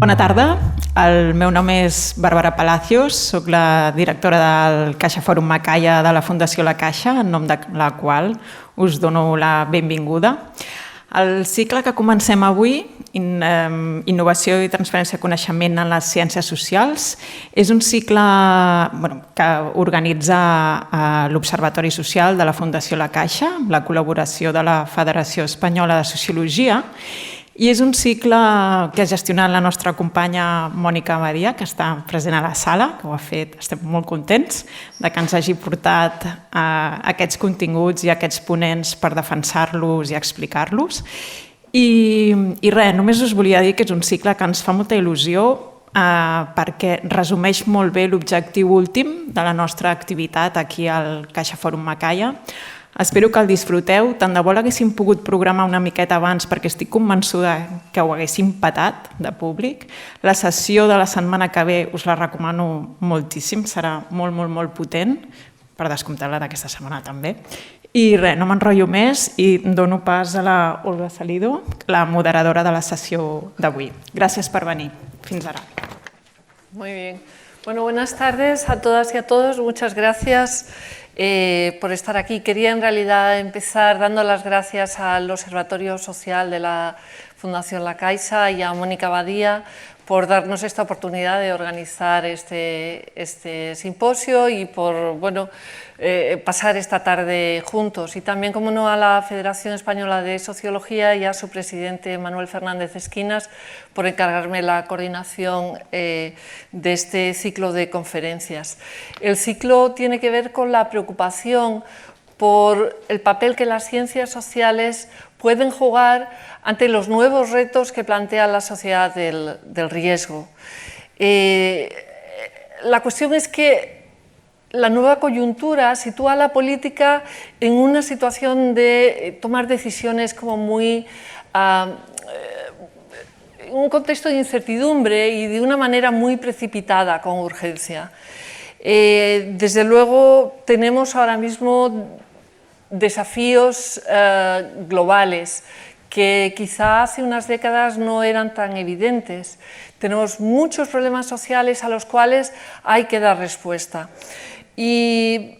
Bona tarda, el meu nom és Bàrbara Palacios, soc la directora del Caixa Fòrum Macaya de la Fundació La Caixa, en nom de la qual us dono la benvinguda. El cicle que comencem avui, Innovació i transferència de coneixement en les ciències socials, és un cicle que organitza l'Observatori Social de la Fundació La Caixa, amb la col·laboració de la Federació Espanyola de Sociologia, i és un cicle que ha gestionat la nostra companya Mònica Badia, que està present a la sala, que ho ha fet, estem molt contents de que ens hagi portat aquests continguts i aquests ponents per defensar-los i explicar-los. I res, només us volia dir que és un cicle que ens fa molta il·lusió perquè resumeix molt bé l'objectiu últim de la nostra activitat aquí al Caixa Fòrum Macaya. Espero que el disfruteu, tant de bo l'haguéssim pogut programar una miqueta abans perquè estic convençuda que ho haguéssim petat de públic. La sessió de la setmana que ve us la recomano moltíssim, serà molt, molt, molt potent, per descomptar la d'aquesta setmana també. I res, no m'enrotllo més i dono pas a la Olga Salido, la moderadora de la sessió d'avui. Gràcies per venir. Fins ara. Muy bien. Bueno, buenas tardes a todas y a todos. Muchas gracias por estar aquí. Quería en realidad empezar dando las gracias al Observatorio Social de la Fundación La Caixa y a Mónica Badía por darnos esta oportunidad de organizar este simposio y por pasar esta tarde juntos. Y también, como no, a la Federación Española de Sociología y a su presidente Manuel Fernández Esquinas por encargarme la coordinación de este ciclo de conferencias. El ciclo tiene que ver con la preocupación por el papel que las ciencias sociales pueden jugar ante los nuevos retos que plantea la sociedad del riesgo. La cuestión es que la nueva coyuntura sitúa a la política en una situación de tomar decisiones como muy en un contexto de incertidumbre y de una manera muy precipitada, con urgencia. Desde luego tenemos ahora mismo desafíos globales que quizá hace unas décadas no eran tan evidentes. Tenemos muchos problemas sociales a los cuales hay que dar respuesta. Y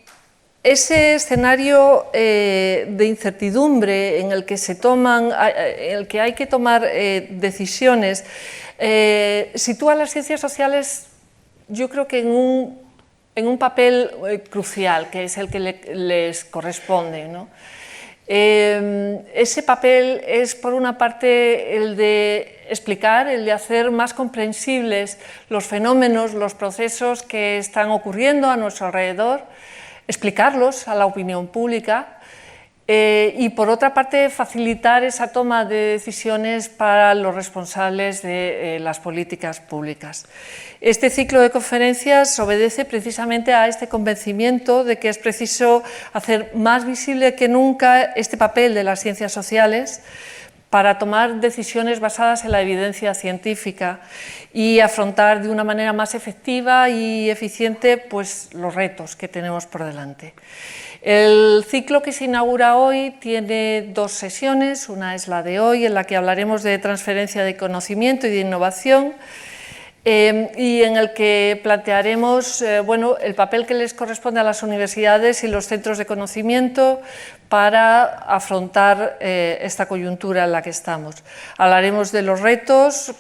ese escenario de incertidumbre en el que en el que hay que tomar decisiones, sitúa a las ciencias sociales, yo creo que en un papel crucial, que es el que les corresponde, ¿no? Ese papel es, por una parte, el de explicar, el de hacer más comprensibles los fenómenos, los procesos que están ocurriendo a nuestro alrededor, explicarlos a la opinión pública y, por otra parte, facilitar esa toma de decisiones para los responsables de las políticas públicas. Este ciclo de conferencias obedece precisamente a este convencimiento de que es preciso hacer más visible que nunca este papel de las ciencias sociales para tomar decisiones basadas en la evidencia científica y afrontar de una manera más efectiva y eficiente los retos que tenemos por delante. El ciclo que se inaugura hoy tiene dos sesiones, una es la de hoy, en la que hablaremos de transferencia de conocimiento y de innovación, y en el que plantearemos el papel que les corresponde a las universidades y los centros de conocimiento para afrontar esta coyuntura en la que estamos. Hablaremos de los retos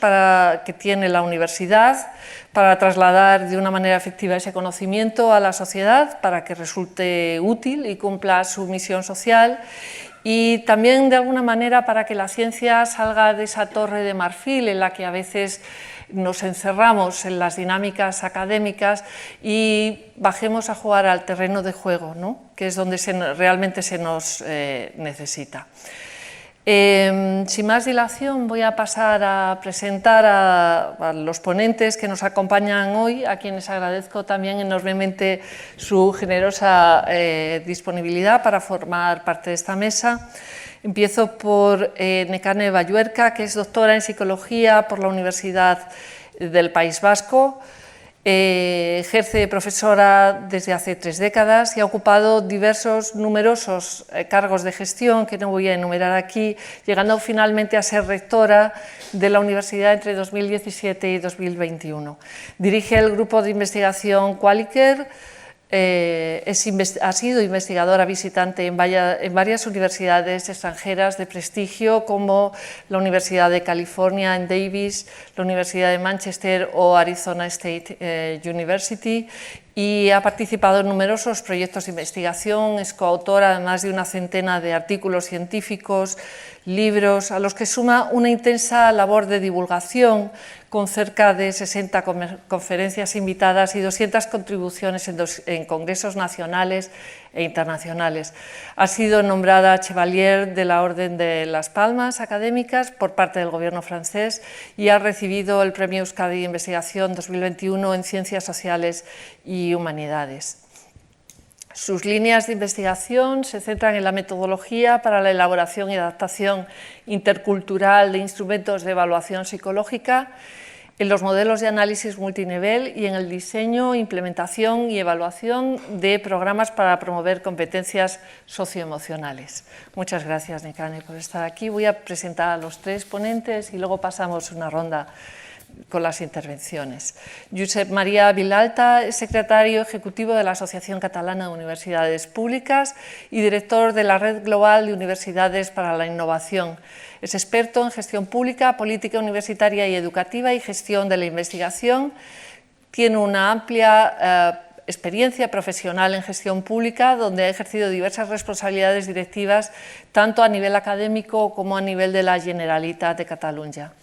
que tiene la universidad para trasladar de una manera efectiva ese conocimiento a la sociedad, para que resulte útil y cumpla su misión social, y también de alguna manera para que la ciencia salga de esa torre de marfil en la que a veces nos encerramos en las dinámicas académicas y bajemos a jugar al terreno de juego, ¿no? Que es donde realmente se nos necesita. Sin más dilación, voy a pasar a presentar a los ponentes que nos acompañan hoy, a quienes agradezco también enormemente su generosa disponibilidad para formar parte de esta mesa. Empiezo por Nekane Balluerka, que es doctora en Psicología por la Universidad del País Vasco. Ejerce de profesora desde hace 3 décadas y ha ocupado numerosos cargos de gestión que no voy a enumerar aquí, llegando finalmente a ser rectora de la universidad entre 2017 y 2021. Dirige el grupo de investigación Qualicare. Ha sido investigadora visitante en varias universidades extranjeras de prestigio como la Universidad de California en Davis, la Universidad de Manchester o Arizona State University, y ha participado en numerosos proyectos de investigación, es coautora de más de una centena de artículos científicos, libros, a los que suma una intensa labor de divulgación con cerca de 60 conferencias invitadas y 200 contribuciones en congresos nacionales e internacionales. Ha sido nombrada Chevalier de la Orden de las Palmas Académicas por parte del Gobierno francés y ha recibido el Premio Euskadi de Investigación 2021 en Ciencias Sociales y Humanidades. Sus líneas de investigación se centran en la metodología para la elaboración y adaptación intercultural de instrumentos de evaluación psicológica, en los modelos de análisis multinivel y en el diseño, implementación y evaluación de programas para promover competencias socioemocionales. Muchas gracias, Nekane, por estar aquí. Voy a presentar a los 3 ponentes y luego pasamos una ronda con las intervenciones. Josep María Vilalta es secretario ejecutivo de la Asociación Catalana de Universidades Públicas y director de la Red Global de Universidades para la Innovación. Es experto en gestión pública, política universitaria y educativa y gestión de la investigación. Tiene una amplia experiencia profesional en gestión pública, donde ha ejercido diversas responsabilidades directivas, tanto a nivel académico como a nivel de la Generalitat de Catalunya.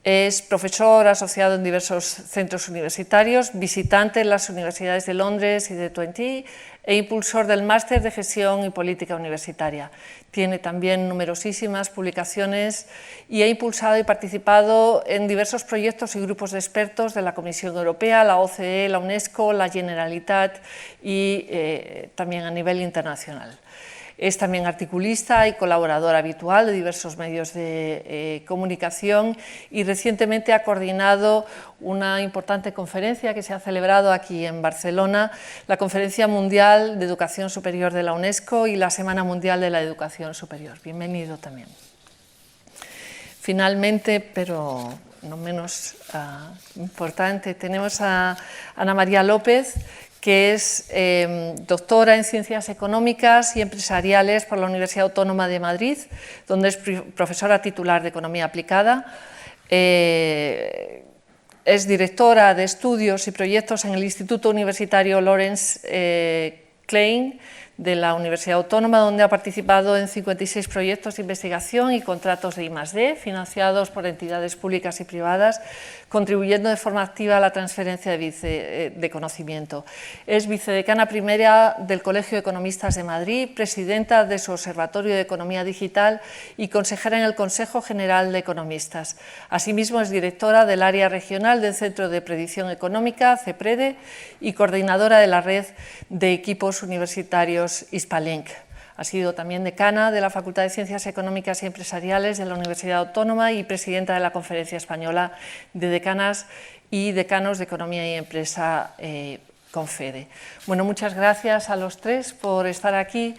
Es profesor asociado en diversos centros universitarios, visitante en las universidades de Londres y de Twente e impulsor del Máster de Gestión y Política Universitaria. Tiene también numerosísimas publicaciones y ha impulsado y participado en diversos proyectos y grupos de expertos de la Comisión Europea, la OCDE, la UNESCO, la Generalitat y también a nivel internacional. Es también articulista y colaborador habitual de diversos medios de comunicación y recientemente ha coordinado una importante conferencia que se ha celebrado aquí en Barcelona, la Conferencia Mundial de Educación Superior de la UNESCO y la Semana Mundial de la Educación Superior. Bienvenido también. Finalmente, pero no menos importante, tenemos a Ana María López, que es doctora en Ciencias Económicas y Empresariales por la Universidad Autónoma de Madrid, donde es profesora titular de Economía Aplicada. Es directora de estudios y proyectos en el Instituto Universitario Lawrence Klein de la Universidad Autónoma, donde ha participado en 56 proyectos de investigación y contratos de I+D, financiados por entidades públicas y privadas, contribuyendo de forma activa a la transferencia de conocimiento. Es vicedecana primera del Colegio de Economistas de Madrid, presidenta de su Observatorio de Economía Digital y consejera en el Consejo General de Economistas. Asimismo, es directora del área regional del Centro de Predicción Económica, CEPREDE, y coordinadora de la red de equipos universitarios Hispalink. Ha sido también decana de la Facultad de Ciencias Económicas y Empresariales de la Universidad Autónoma y presidenta de la Conferencia Española de Decanas y Decanos de Economía y Empresa, Confede. Bueno, muchas gracias a los 3 por estar aquí.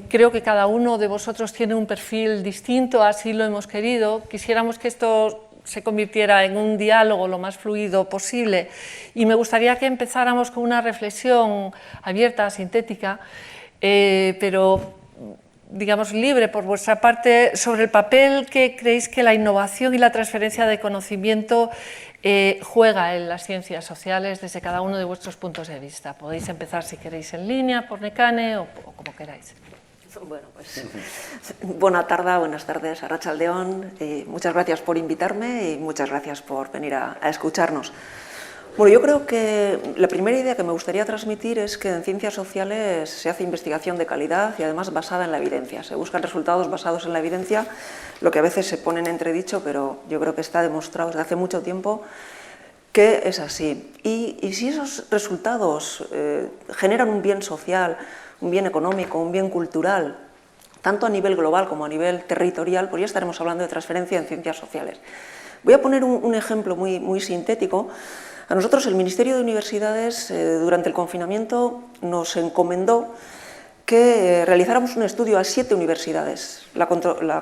Creo que cada uno de vosotros tiene un perfil distinto, así lo hemos querido. Quisiéramos que esto se convirtiera en un diálogo lo más fluido posible y me gustaría que empezáramos con una reflexión abierta, sintética, pero digamos libre por vuestra parte, sobre el papel que creéis que la innovación y la transferencia de conocimiento juega en las ciencias sociales desde cada uno de vuestros puntos de vista. Podéis empezar, si queréis, en línea, por Nekane o como queráis. Bueno, pues buenas tardes, Arratsaldeon. Muchas gracias por invitarme y muchas gracias por venir a escucharnos. Bueno, yo creo que la primera idea que me gustaría transmitir es que en ciencias sociales se hace investigación de calidad y además basada en la evidencia. Se buscan resultados basados en la evidencia, lo que a veces se pone en entredicho, pero yo creo que está demostrado desde hace mucho tiempo que es así. Y si esos resultados generan un bien social, un bien económico, un bien cultural, tanto a nivel global como a nivel territorial, pues ya estaremos hablando de transferencia en ciencias sociales. Voy a poner un ejemplo muy sintético. A nosotros el Ministerio de Universidades durante el confinamiento nos encomendó que realizáramos un estudio a 7 universidades. La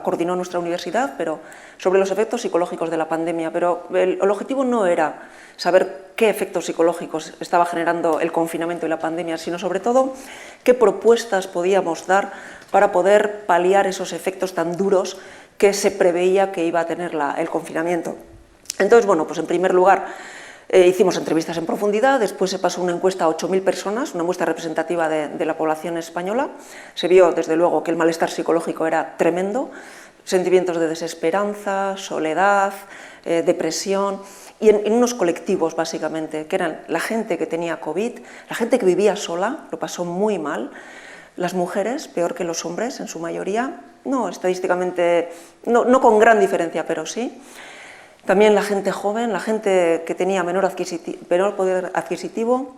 coordinó nuestra universidad, pero sobre los efectos psicológicos de la pandemia. Pero el objetivo no era saber qué efectos psicológicos estaba generando el confinamiento y la pandemia, sino sobre todo qué propuestas podíamos dar para poder paliar esos efectos tan duros que se preveía que iba a tener el confinamiento. Entonces, bueno, pues en primer lugar, hicimos entrevistas en profundidad, después se pasó una encuesta a 8.000 personas, una muestra representativa de la población española. Se vio, desde luego, que el malestar psicológico era tremendo, sentimientos de desesperanza, soledad, depresión, y en unos colectivos, básicamente, que eran la gente que tenía COVID, la gente que vivía sola, lo pasó muy mal, las mujeres, peor que los hombres, en su mayoría, no estadísticamente, no con gran diferencia, pero sí. También la gente joven, la gente que tenía menor poder adquisitivo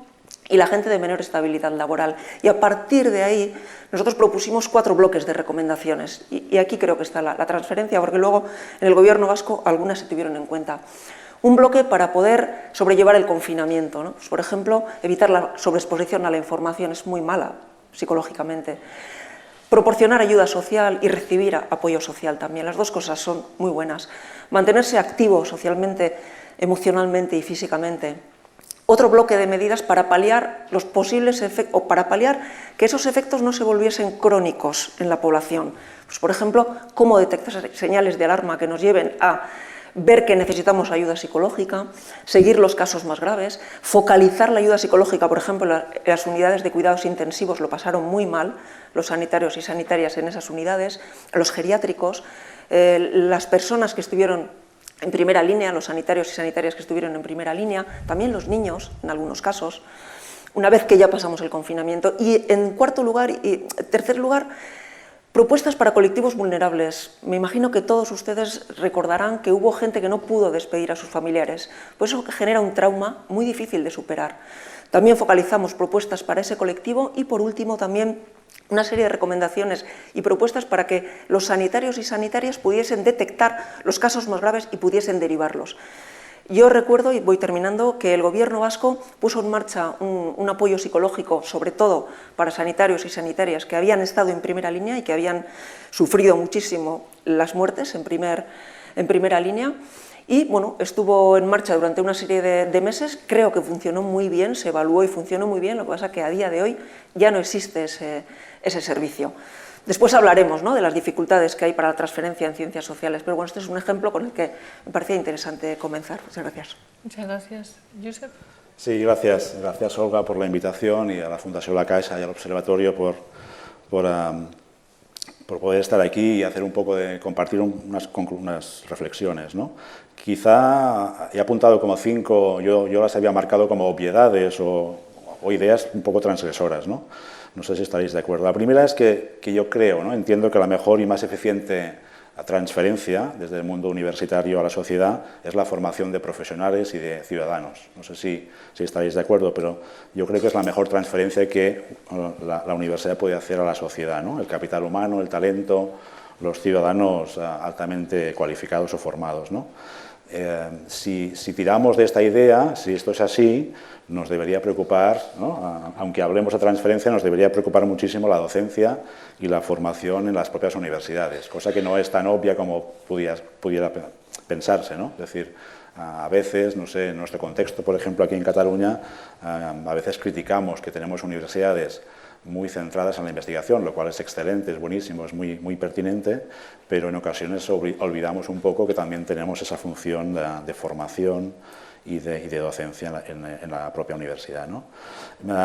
y la gente de menor estabilidad laboral. Y a partir de ahí nosotros propusimos 4 bloques de recomendaciones. Y aquí creo que está la transferencia, porque luego en el Gobierno vasco algunas se tuvieron en cuenta. Un bloque para poder sobrellevar el confinamiento, ¿no? Pues, por ejemplo, evitar la sobreexposición a la información, es muy mala psicológicamente. Proporcionar ayuda social y recibir apoyo social también. Las dos cosas son muy buenas. Mantenerse activo socialmente, emocionalmente y físicamente. Otro bloque de medidas para paliar los posibles efectos, o para paliar que esos efectos no se volviesen crónicos en la población. Pues, por ejemplo, cómo detectar señales de alarma que nos lleven a ver que necesitamos ayuda psicológica, seguir los casos más graves, focalizar la ayuda psicológica, por ejemplo, en las unidades de cuidados intensivos lo pasaron muy mal, los sanitarios y sanitarias en esas unidades, los geriátricos, las personas que estuvieron en primera línea, los sanitarios y sanitarias que estuvieron en primera línea, también los niños, en algunos casos, una vez que ya pasamos el confinamiento. Y en tercer lugar, propuestas para colectivos vulnerables. Me imagino que todos ustedes recordarán que hubo gente que no pudo despedir a sus familiares, pues eso genera un trauma muy difícil de superar. También focalizamos propuestas para ese colectivo y, por último, también una serie de recomendaciones y propuestas para que los sanitarios y sanitarias pudiesen detectar los casos más graves y pudiesen derivarlos. Yo recuerdo, y voy terminando, que el Gobierno vasco puso en marcha un apoyo psicológico, sobre todo para sanitarios y sanitarias que habían estado en primera línea y que habían sufrido muchísimo las muertes en primera línea. Y bueno, estuvo en marcha durante una serie de meses, creo que funcionó muy bien, se evaluó y funcionó muy bien, lo que pasa es que a día de hoy ya no existe ese servicio. Después hablaremos, ¿no?, de las dificultades que hay para la transferencia en ciencias sociales, pero bueno, este es un ejemplo con el que me parecía interesante comenzar. Muchas gracias. Muchas gracias. Josep. Sí, gracias. Gracias, Olga, por la invitación y a la Fundación La Caixa y al Observatorio por poder estar aquí y hacer un poco de compartir unas reflexiones, ¿no? Quizá he apuntado como 5, yo las había marcado como obviedades o ideas un poco transgresoras, ¿no? No sé si estaréis de acuerdo. La primera es que yo creo, ¿no?, entiendo que la mejor y más eficiente transferencia desde el mundo universitario a la sociedad es la formación de profesionales y de ciudadanos. No sé si estaréis de acuerdo, pero yo creo que es la mejor transferencia que la universidad puede hacer a la sociedad, ¿no? El capital humano, el talento, los ciudadanos altamente cualificados o formados, ¿no? Si tiramos de esta idea, si esto es así, nos debería preocupar, ¿no?, aunque hablemos de transferencia, nos debería preocupar muchísimo la docencia y la formación en las propias universidades, cosa que no es tan obvia como pudiera pensarse, ¿no? Es decir, a veces, no sé, en nuestro contexto, por ejemplo, aquí en Cataluña, a veces criticamos que tenemos universidades muy centradas en la investigación, lo cual es excelente, es buenísimo, es muy pertinente, pero en ocasiones olvidamos un poco que también tenemos esa función de formación y de docencia en la propia universidad, ¿no?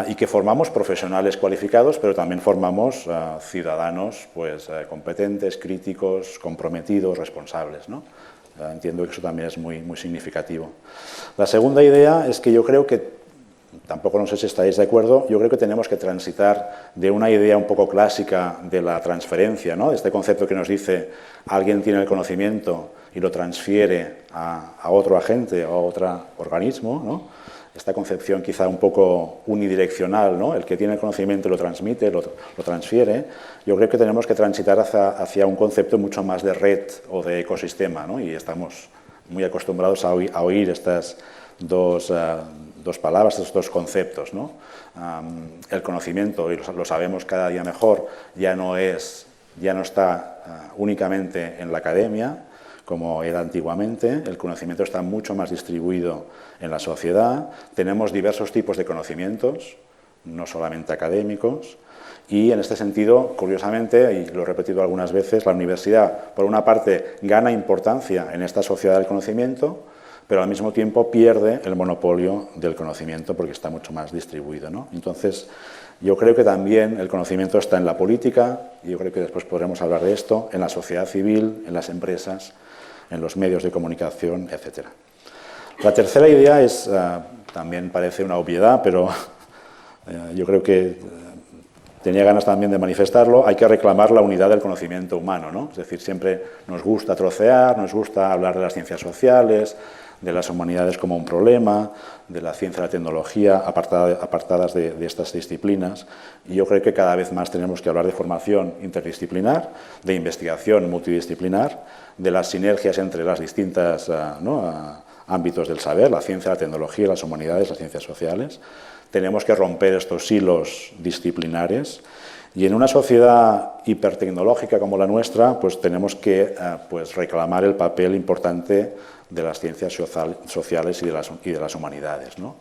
Y que formamos profesionales cualificados, pero también formamos ciudadanos pues, competentes, críticos, comprometidos, responsables, ¿no? Entiendo que eso también es muy significativo. La segunda idea es que yo creo que, tampoco no sé si estáis de acuerdo, yo creo que tenemos que transitar de una idea un poco clásica de la transferencia, ¿no?, de este concepto que nos dice alguien tiene el conocimiento y lo transfiere a otro agente o a otro organismo, ¿no? Esta concepción quizá un poco unidireccional, ¿no?, el que tiene el conocimiento lo transmite, lo transfiere. Yo creo que tenemos que transitar hacia un concepto mucho más de red o de ecosistema, ¿no? Y estamos muy acostumbrados a oír estas dos palabras, estos dos conceptos, ¿no? El conocimiento, y lo sabemos cada día mejor, ya no está únicamente en la academia, como era antiguamente. El conocimiento está mucho más distribuido en la sociedad. Tenemos diversos tipos de conocimientos, no solamente académicos, y en este sentido, curiosamente, y lo he repetido algunas veces, la universidad, por una parte, gana importancia en esta sociedad del conocimiento, pero al mismo tiempo pierde el monopolio del conocimiento porque está mucho más distribuido, ¿no? Entonces, yo creo que también el conocimiento está en la política, y yo creo que después podremos hablar de esto, en la sociedad civil, en las empresas, en los medios de comunicación, etc. La tercera idea es, también parece una obviedad, pero yo creo que tenía ganas también de manifestarlo, hay que reclamar la unidad del conocimiento humano, ¿no? Es decir, siempre nos gusta trocear, nos gusta hablar de las ciencias sociales, de las humanidades como un problema, de la ciencia y la tecnología apartadas de estas disciplinas, y yo creo que cada vez más tenemos que hablar de formación interdisciplinar, de investigación multidisciplinar, de las sinergias entre las distintas ámbitos del saber, la ciencia, la tecnología, las humanidades, las ciencias sociales. Tenemos que romper estos hilos disciplinares, y en una sociedad hipertecnológica como la nuestra, pues tenemos que reclamar el papel importante de las ciencias sociales y de las humanidades, ¿no?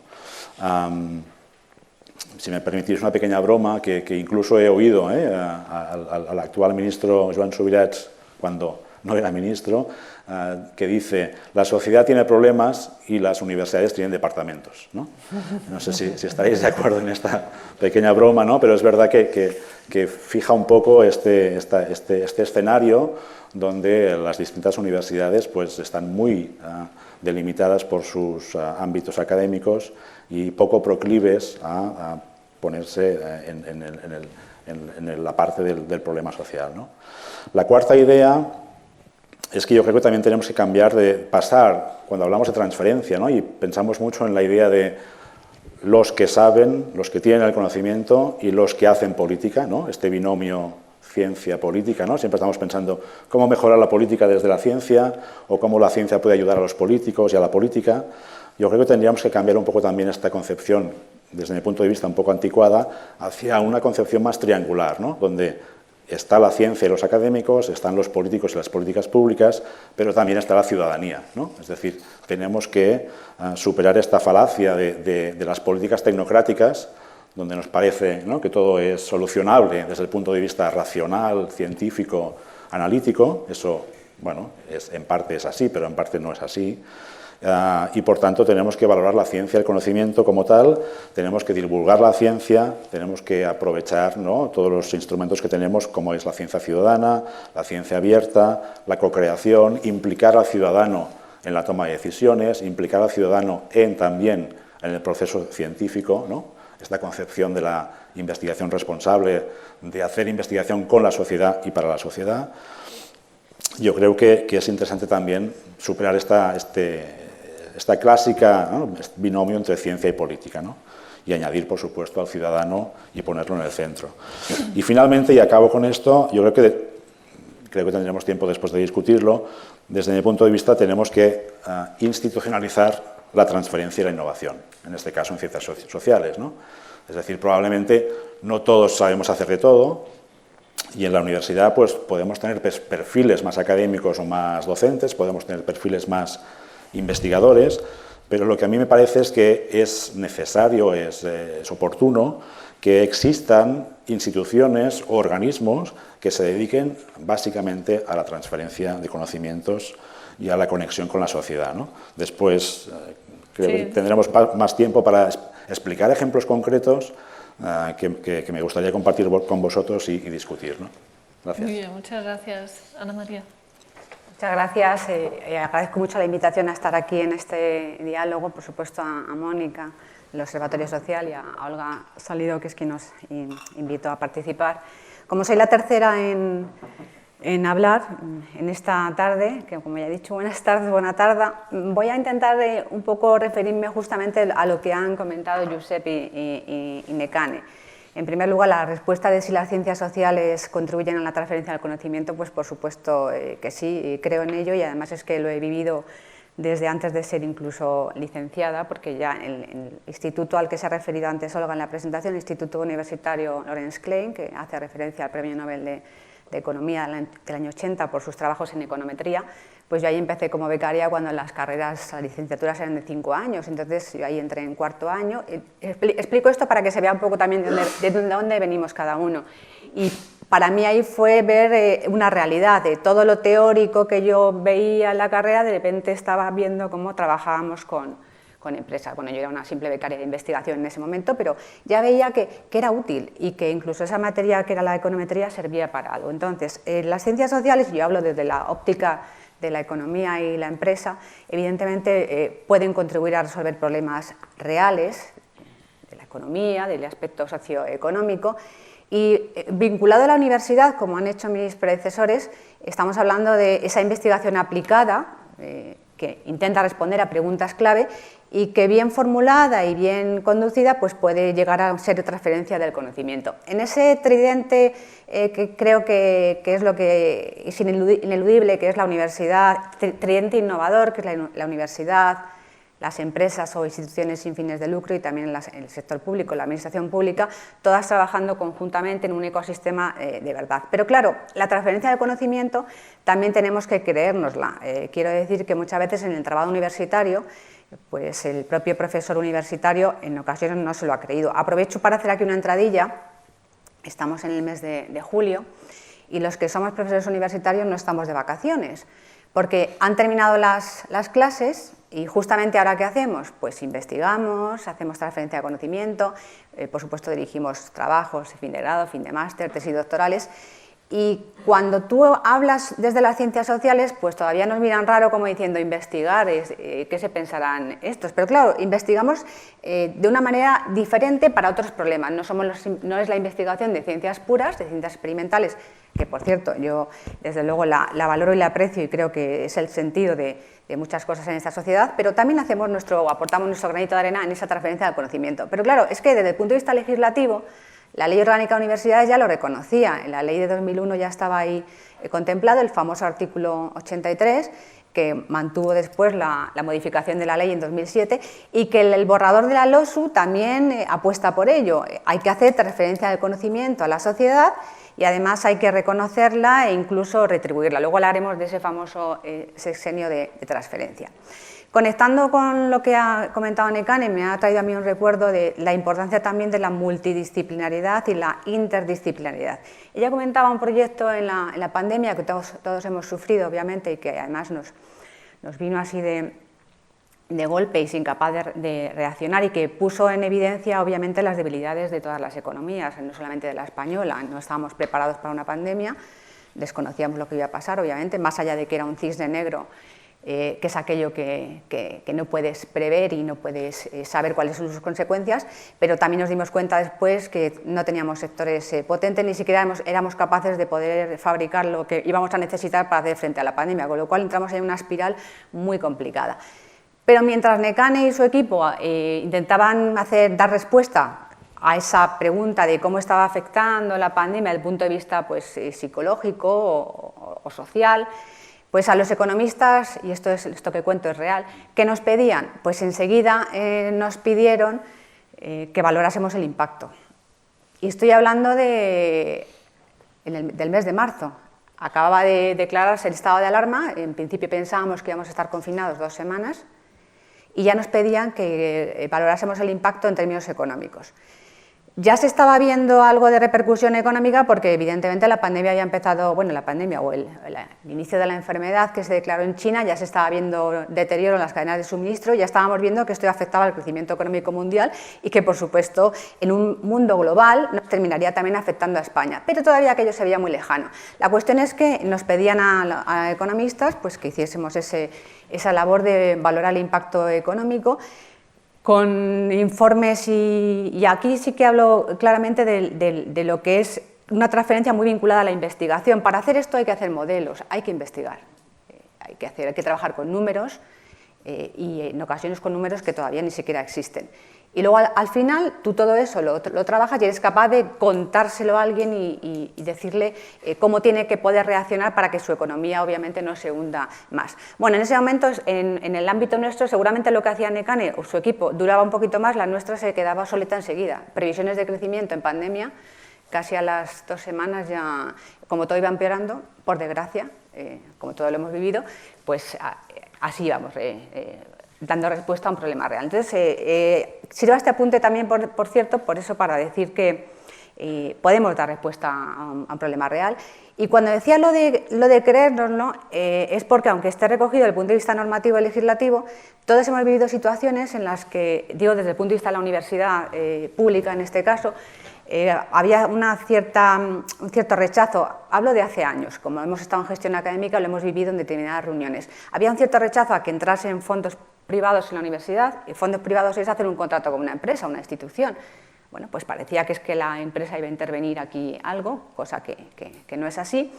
Si me permitís una pequeña broma, que incluso he oído al actual ministro Joan Subirats, cuando no era ministro, que dice: la sociedad tiene problemas y las universidades tienen departamentos, ¿no? No sé si estaréis de acuerdo en esta pequeña broma, ¿no? Pero es verdad que fija un poco este escenario donde las distintas universidades pues están muy delimitadas por sus ámbitos académicos y poco proclives a ponerse en la parte del problema social, ¿no? La cuarta idea es que yo creo que también tenemos que cambiar de pasar, cuando hablamos de transferencia, ¿no? Y pensamos mucho en la idea de los que saben, los que tienen el conocimiento y los que hacen política, ¿no? Este binomio ciencia-política, ¿no? Siempre estamos pensando cómo mejorar la política desde la ciencia o cómo la ciencia puede ayudar a los políticos y a la política. Yo creo que tendríamos que cambiar un poco también esta concepción, desde mi punto de vista un poco anticuada, hacia una concepción más triangular, ¿no? Donde está la ciencia y los académicos, están los políticos y las políticas públicas, pero también está la ciudadanía, ¿no? Es decir, tenemos que superar esta falacia de las políticas tecnocráticas, donde nos parece, ¿no?, que todo es solucionable desde el punto de vista racional, científico, analítico. Eso, bueno, en parte es así, pero en parte no es así. Y por tanto tenemos que valorar la ciencia, el conocimiento como tal, tenemos que divulgar la ciencia, tenemos que aprovechar, ¿no?, todos los instrumentos que tenemos, como es la ciencia ciudadana, la ciencia abierta, la cocreación, implicar al ciudadano en la toma de decisiones, implicar al ciudadano también en el proceso científico, ¿no? Esta concepción de la investigación responsable, de hacer investigación con la sociedad y para la sociedad. Yo creo que es interesante también superar esta clásica, ¿no?, binomio entre ciencia y política, ¿no?, y añadir, por supuesto, al ciudadano y ponerlo en el centro. Y finalmente, y acabo con esto, yo creo que tendremos tiempo después de discutirlo, desde mi punto de vista tenemos que institucionalizar la transferencia y la innovación, en este caso en ciencias sociales, ¿no? Es decir, probablemente no todos sabemos hacer de todo, y en la universidad pues podemos tener perfiles más académicos o más docentes, podemos tener perfiles más investigadores, pero lo que a mí me parece es que es necesario, es oportuno que existan instituciones o organismos que se dediquen básicamente a la transferencia de conocimientos y a la conexión con la sociedad, ¿no? Después creo que tendremos más tiempo para explicar ejemplos concretos que me gustaría compartir con vosotros y discutir, ¿no? Gracias. Muy bien, muchas gracias. Ana María. Muchas gracias. Agradezco mucho la invitación a estar aquí en este diálogo, por supuesto a Mónica, del Observatorio Social, y a Olga Salido, que es quien nos invitó a participar. Como soy la tercera en hablar en esta tarde, que como ya he dicho, buenas tardes, buena tarde, voy a intentar un poco referirme justamente a lo que han comentado Josep y Nekane. En primer lugar, la respuesta de si las ciencias sociales contribuyen a la transferencia del conocimiento, pues por supuesto que sí, creo en ello, y además es que lo he vivido desde antes de ser incluso licenciada, porque ya el instituto al que se ha referido antes Olga en la presentación, el Instituto Universitario Lawrence Klein, que hace referencia al Premio Nobel de Economía del año 80 por sus trabajos en econometría, pues yo ahí empecé como becaria cuando las carreras, las licenciaturas eran de 5 años, entonces yo ahí entré en cuarto año. Explico esto para que se vea un poco también de dónde venimos cada uno. Y para mí ahí fue ver una realidad de todo lo teórico que yo veía en la carrera, de repente estaba viendo cómo trabajábamos con empresas. Bueno, yo era una simple becaria de investigación en ese momento, pero ya veía que era útil y que incluso esa materia que era la econometría servía para algo. Entonces, las ciencias sociales, yo hablo desde la óptica de la economía y la empresa, evidentemente pueden contribuir a resolver problemas reales de la economía, del aspecto socioeconómico, y vinculado a la universidad, como han hecho mis predecesores, estamos hablando de esa investigación aplicada que intenta responder a preguntas clave y que bien formulada y bien conducida pues puede llegar a ser transferencia del conocimiento. En ese tridente que creo que es lo que es ineludible, que es la universidad, tridente innovador, que es la universidad, las empresas o instituciones sin fines de lucro y también el sector público, la administración pública, todas trabajando conjuntamente en un ecosistema de verdad. Pero claro, la transferencia del conocimiento también tenemos que creérnosla. Quiero decir que muchas veces en el trabajo universitario, pues el propio profesor universitario en ocasiones no se lo ha creído. Aprovecho para hacer aquí una entradilla. Estamos en el mes de julio y los que somos profesores universitarios no estamos de vacaciones, porque han terminado las clases y justamente ahora ¿qué hacemos? Pues investigamos, hacemos transferencia de conocimiento, por supuesto dirigimos trabajos de fin de grado, fin de máster, tesis doctorales. Y cuando tú hablas desde las ciencias sociales, pues todavía nos miran raro como diciendo investigar, ¿qué se pensarán estos? Pero claro, investigamos de una manera diferente para otros problemas. No es la investigación de ciencias puras, de ciencias experimentales, que por cierto yo desde luego la valoro y la aprecio y creo que es el sentido de muchas cosas en esta sociedad, pero también aportamos nuestro granito de arena en esa transferencia del conocimiento. Pero claro, es que desde el punto de vista legislativo, la Ley Orgánica de Universidades ya lo reconocía, en la Ley de 2001 ya estaba ahí contemplado el famoso artículo 83, que mantuvo después la modificación de la ley en 2007 y que el borrador de la LOSU también apuesta por ello. Hay que hacer transferencia del conocimiento a la sociedad y además hay que reconocerla e incluso retribuirla. Luego hablaremos de ese famoso sexenio de transferencia. Conectando con lo que ha comentado Nekane, me ha traído a mí un recuerdo de la importancia también de la multidisciplinaridad y la interdisciplinaridad. Ella comentaba un proyecto en la pandemia que todos hemos sufrido, obviamente, y que además nos vino así de golpe y sin capaz de reaccionar y que puso en evidencia, obviamente, las debilidades de todas las economías, no solamente de la española. No estábamos preparados para una pandemia, desconocíamos lo que iba a pasar, obviamente, más allá de que era un cisne negro, que es aquello que no puedes prever y no puedes saber cuáles son sus consecuencias, pero también nos dimos cuenta después que no teníamos sectores potentes, ni siquiera éramos capaces de poder fabricar lo que íbamos a necesitar para hacer frente a la pandemia, con lo cual entramos en una espiral muy complicada. Pero mientras Nekane y su equipo intentaban dar respuesta a esa pregunta de cómo estaba afectando la pandemia desde el punto de vista pues, psicológico o social, pues a los economistas, y esto que cuento es real, ¿qué nos pedían? Pues enseguida nos pidieron que valorásemos el impacto. Y estoy hablando del mes de marzo. Acababa de declararse el estado de alarma, en principio pensábamos que íbamos a estar confinados 2 semanas, y ya nos pedían que valorásemos el impacto en términos económicos. Ya se estaba viendo algo de repercusión económica porque evidentemente la pandemia había empezado, bueno, la pandemia o el inicio de la enfermedad que se declaró en China, ya se estaba viendo deterioro en las cadenas de suministro, ya estábamos viendo que esto afectaba al crecimiento económico mundial y que por supuesto en un mundo global nos terminaría también afectando a España, pero todavía aquello se veía muy lejano. La cuestión es que nos pedían a economistas pues, que hiciésemos esa labor de valorar el impacto económico con informes y aquí sí que hablo claramente de lo que es una transferencia muy vinculada a la investigación. Para hacer esto hay que hacer modelos, hay que investigar, hay que trabajar con números y en ocasiones con números que todavía ni siquiera existen. Y luego al final tú todo eso lo trabajas y eres capaz de contárselo a alguien y decirle cómo tiene que poder reaccionar para que su economía obviamente no se hunda más. Bueno, en ese momento, en el ámbito nuestro, seguramente lo que hacía Nekane o su equipo duraba un poquito más, la nuestra se quedaba obsoleta enseguida. Previsiones de crecimiento en pandemia, casi a las 2 semanas ya, como todo iba empeorando, por desgracia, como todo lo hemos vivido, pues así íbamos, dando respuesta a un problema real. Entonces, sirva este apunte también, por cierto, por eso, para decir que podemos dar respuesta a un problema real. Y cuando decía lo de creérnoslo, es porque, aunque esté recogido desde el punto de vista normativo y legislativo, todos hemos vivido situaciones en las que, digo desde el punto de vista de la universidad pública en este caso, había un cierto rechazo, hablo de hace años, como hemos estado en gestión académica, lo hemos vivido en determinadas reuniones, había un cierto rechazo a que entrasen fondos privados en la universidad, y fondos privados es hacer un contrato con una empresa, una institución. Bueno, pues parecía que es que la empresa iba a intervenir aquí algo, cosa que no es así.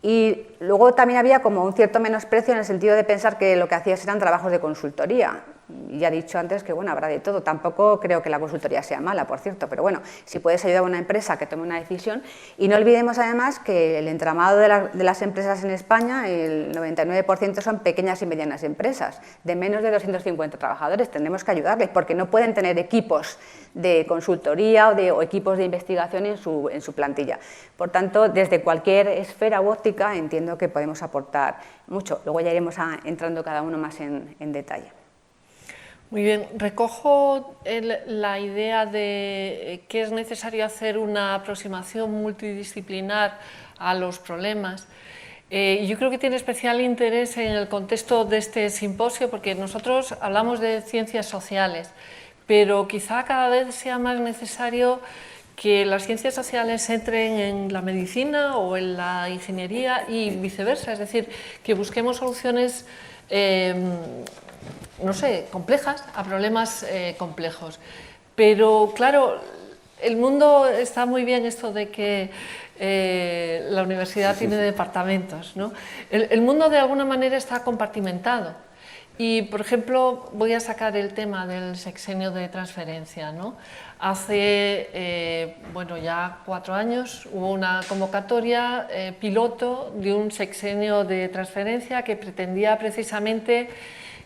Y luego también había como un cierto menosprecio en el sentido de pensar que lo que hacías eran trabajos de consultoría. Ya he dicho antes que, bueno, habrá de todo. Tampoco creo que la consultoría sea mala, por cierto, pero bueno, si puedes ayudar a una empresa que tome una decisión. Y no olvidemos además que el entramado de las empresas en España, el 99% son pequeñas y medianas empresas, de menos de 250 trabajadores. Tendremos que ayudarles porque no pueden tener equipos de consultoría o equipos de investigación en su plantilla. Por tanto, desde cualquier esfera u óptica entiendo que podemos aportar mucho. Luego ya iremos entrando cada uno más en detalle. Muy bien, recojo la idea de que es necesario hacer una aproximación multidisciplinar a los problemas. Yo creo que tiene especial interés en el contexto de este simposio porque nosotros hablamos de ciencias sociales, pero quizá cada vez sea más necesario que las ciencias sociales entren en la medicina o en la ingeniería y viceversa, es decir, que busquemos soluciones no sé, complejas a problemas complejos. Pero claro, el mundo está muy bien esto de que la universidad tiene departamentos, ¿no? El mundo de alguna manera está compartimentado. Y, por ejemplo, voy a sacar el tema del sexenio de transferencia, ¿no? Hace, bueno, ya 4 años hubo una convocatoria piloto de un sexenio de transferencia que pretendía precisamente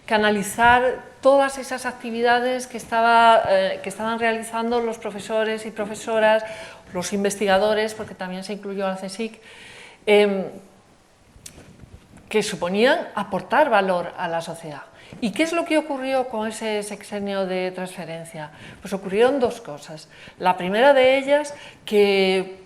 canalizar todas esas actividades que estaban realizando los profesores y profesoras, los investigadores, porque también se incluyó al CSIC, que suponían aportar valor a la sociedad. ¿Y qué es lo que ocurrió con ese sexenio de transferencia? Pues ocurrieron 2 cosas. La primera de ellas, que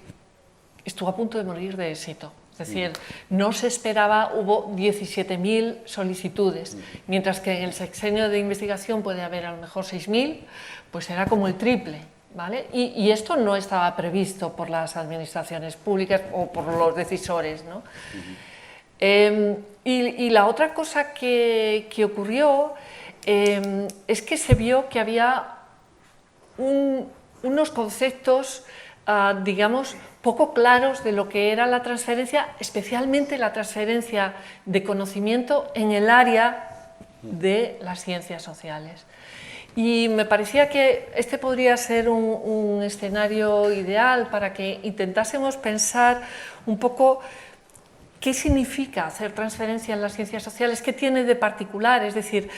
estuvo a punto de morir de éxito. Es decir, no se esperaba, hubo 17.000 solicitudes, mientras que en el sexenio de investigación puede haber a lo mejor 6.000, pues era como el triple, ¿vale? Y esto no estaba previsto por las administraciones públicas o por los decisores, ¿no? Y la otra cosa que ocurrió es que se vio que había unos conceptos, digamos, poco claros de lo que era la transferencia, especialmente la transferencia de conocimiento en el área de las ciencias sociales. Y me parecía que este podría ser un escenario ideal para que intentásemos pensar un poco qué significa hacer transferencia en las ciencias sociales, qué tiene de particular, es decir,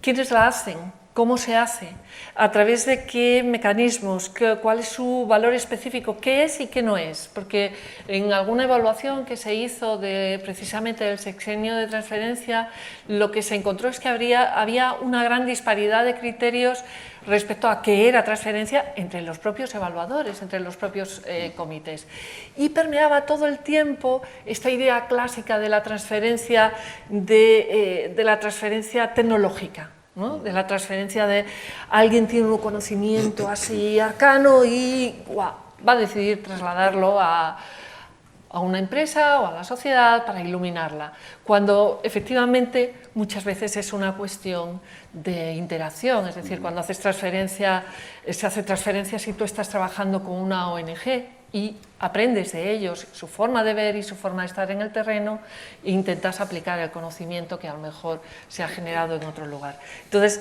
quiénes la hacen, cómo se hace, a través de qué mecanismos, cuál es su valor específico, qué es y qué no es, porque en alguna evaluación que se hizo precisamente del sexenio de transferencia, lo que se encontró es que había una gran disparidad de criterios respecto a qué era transferencia entre los propios evaluadores, entre los propios comités. Y permeaba todo el tiempo esta idea clásica de la transferencia, de la transferencia tecnológica, ¿no? De la transferencia de alguien tiene un conocimiento así arcano y va a decidir trasladarlo a una empresa o a la sociedad para iluminarla, cuando efectivamente muchas veces es una cuestión de interacción, es decir, cuando haces transferencia, se hace transferencia si tú estás trabajando con una ONG, y aprendes de ellos, su forma de ver y su forma de estar en el terreno, e intentas aplicar el conocimiento que a lo mejor se ha generado en otro lugar. Entonces,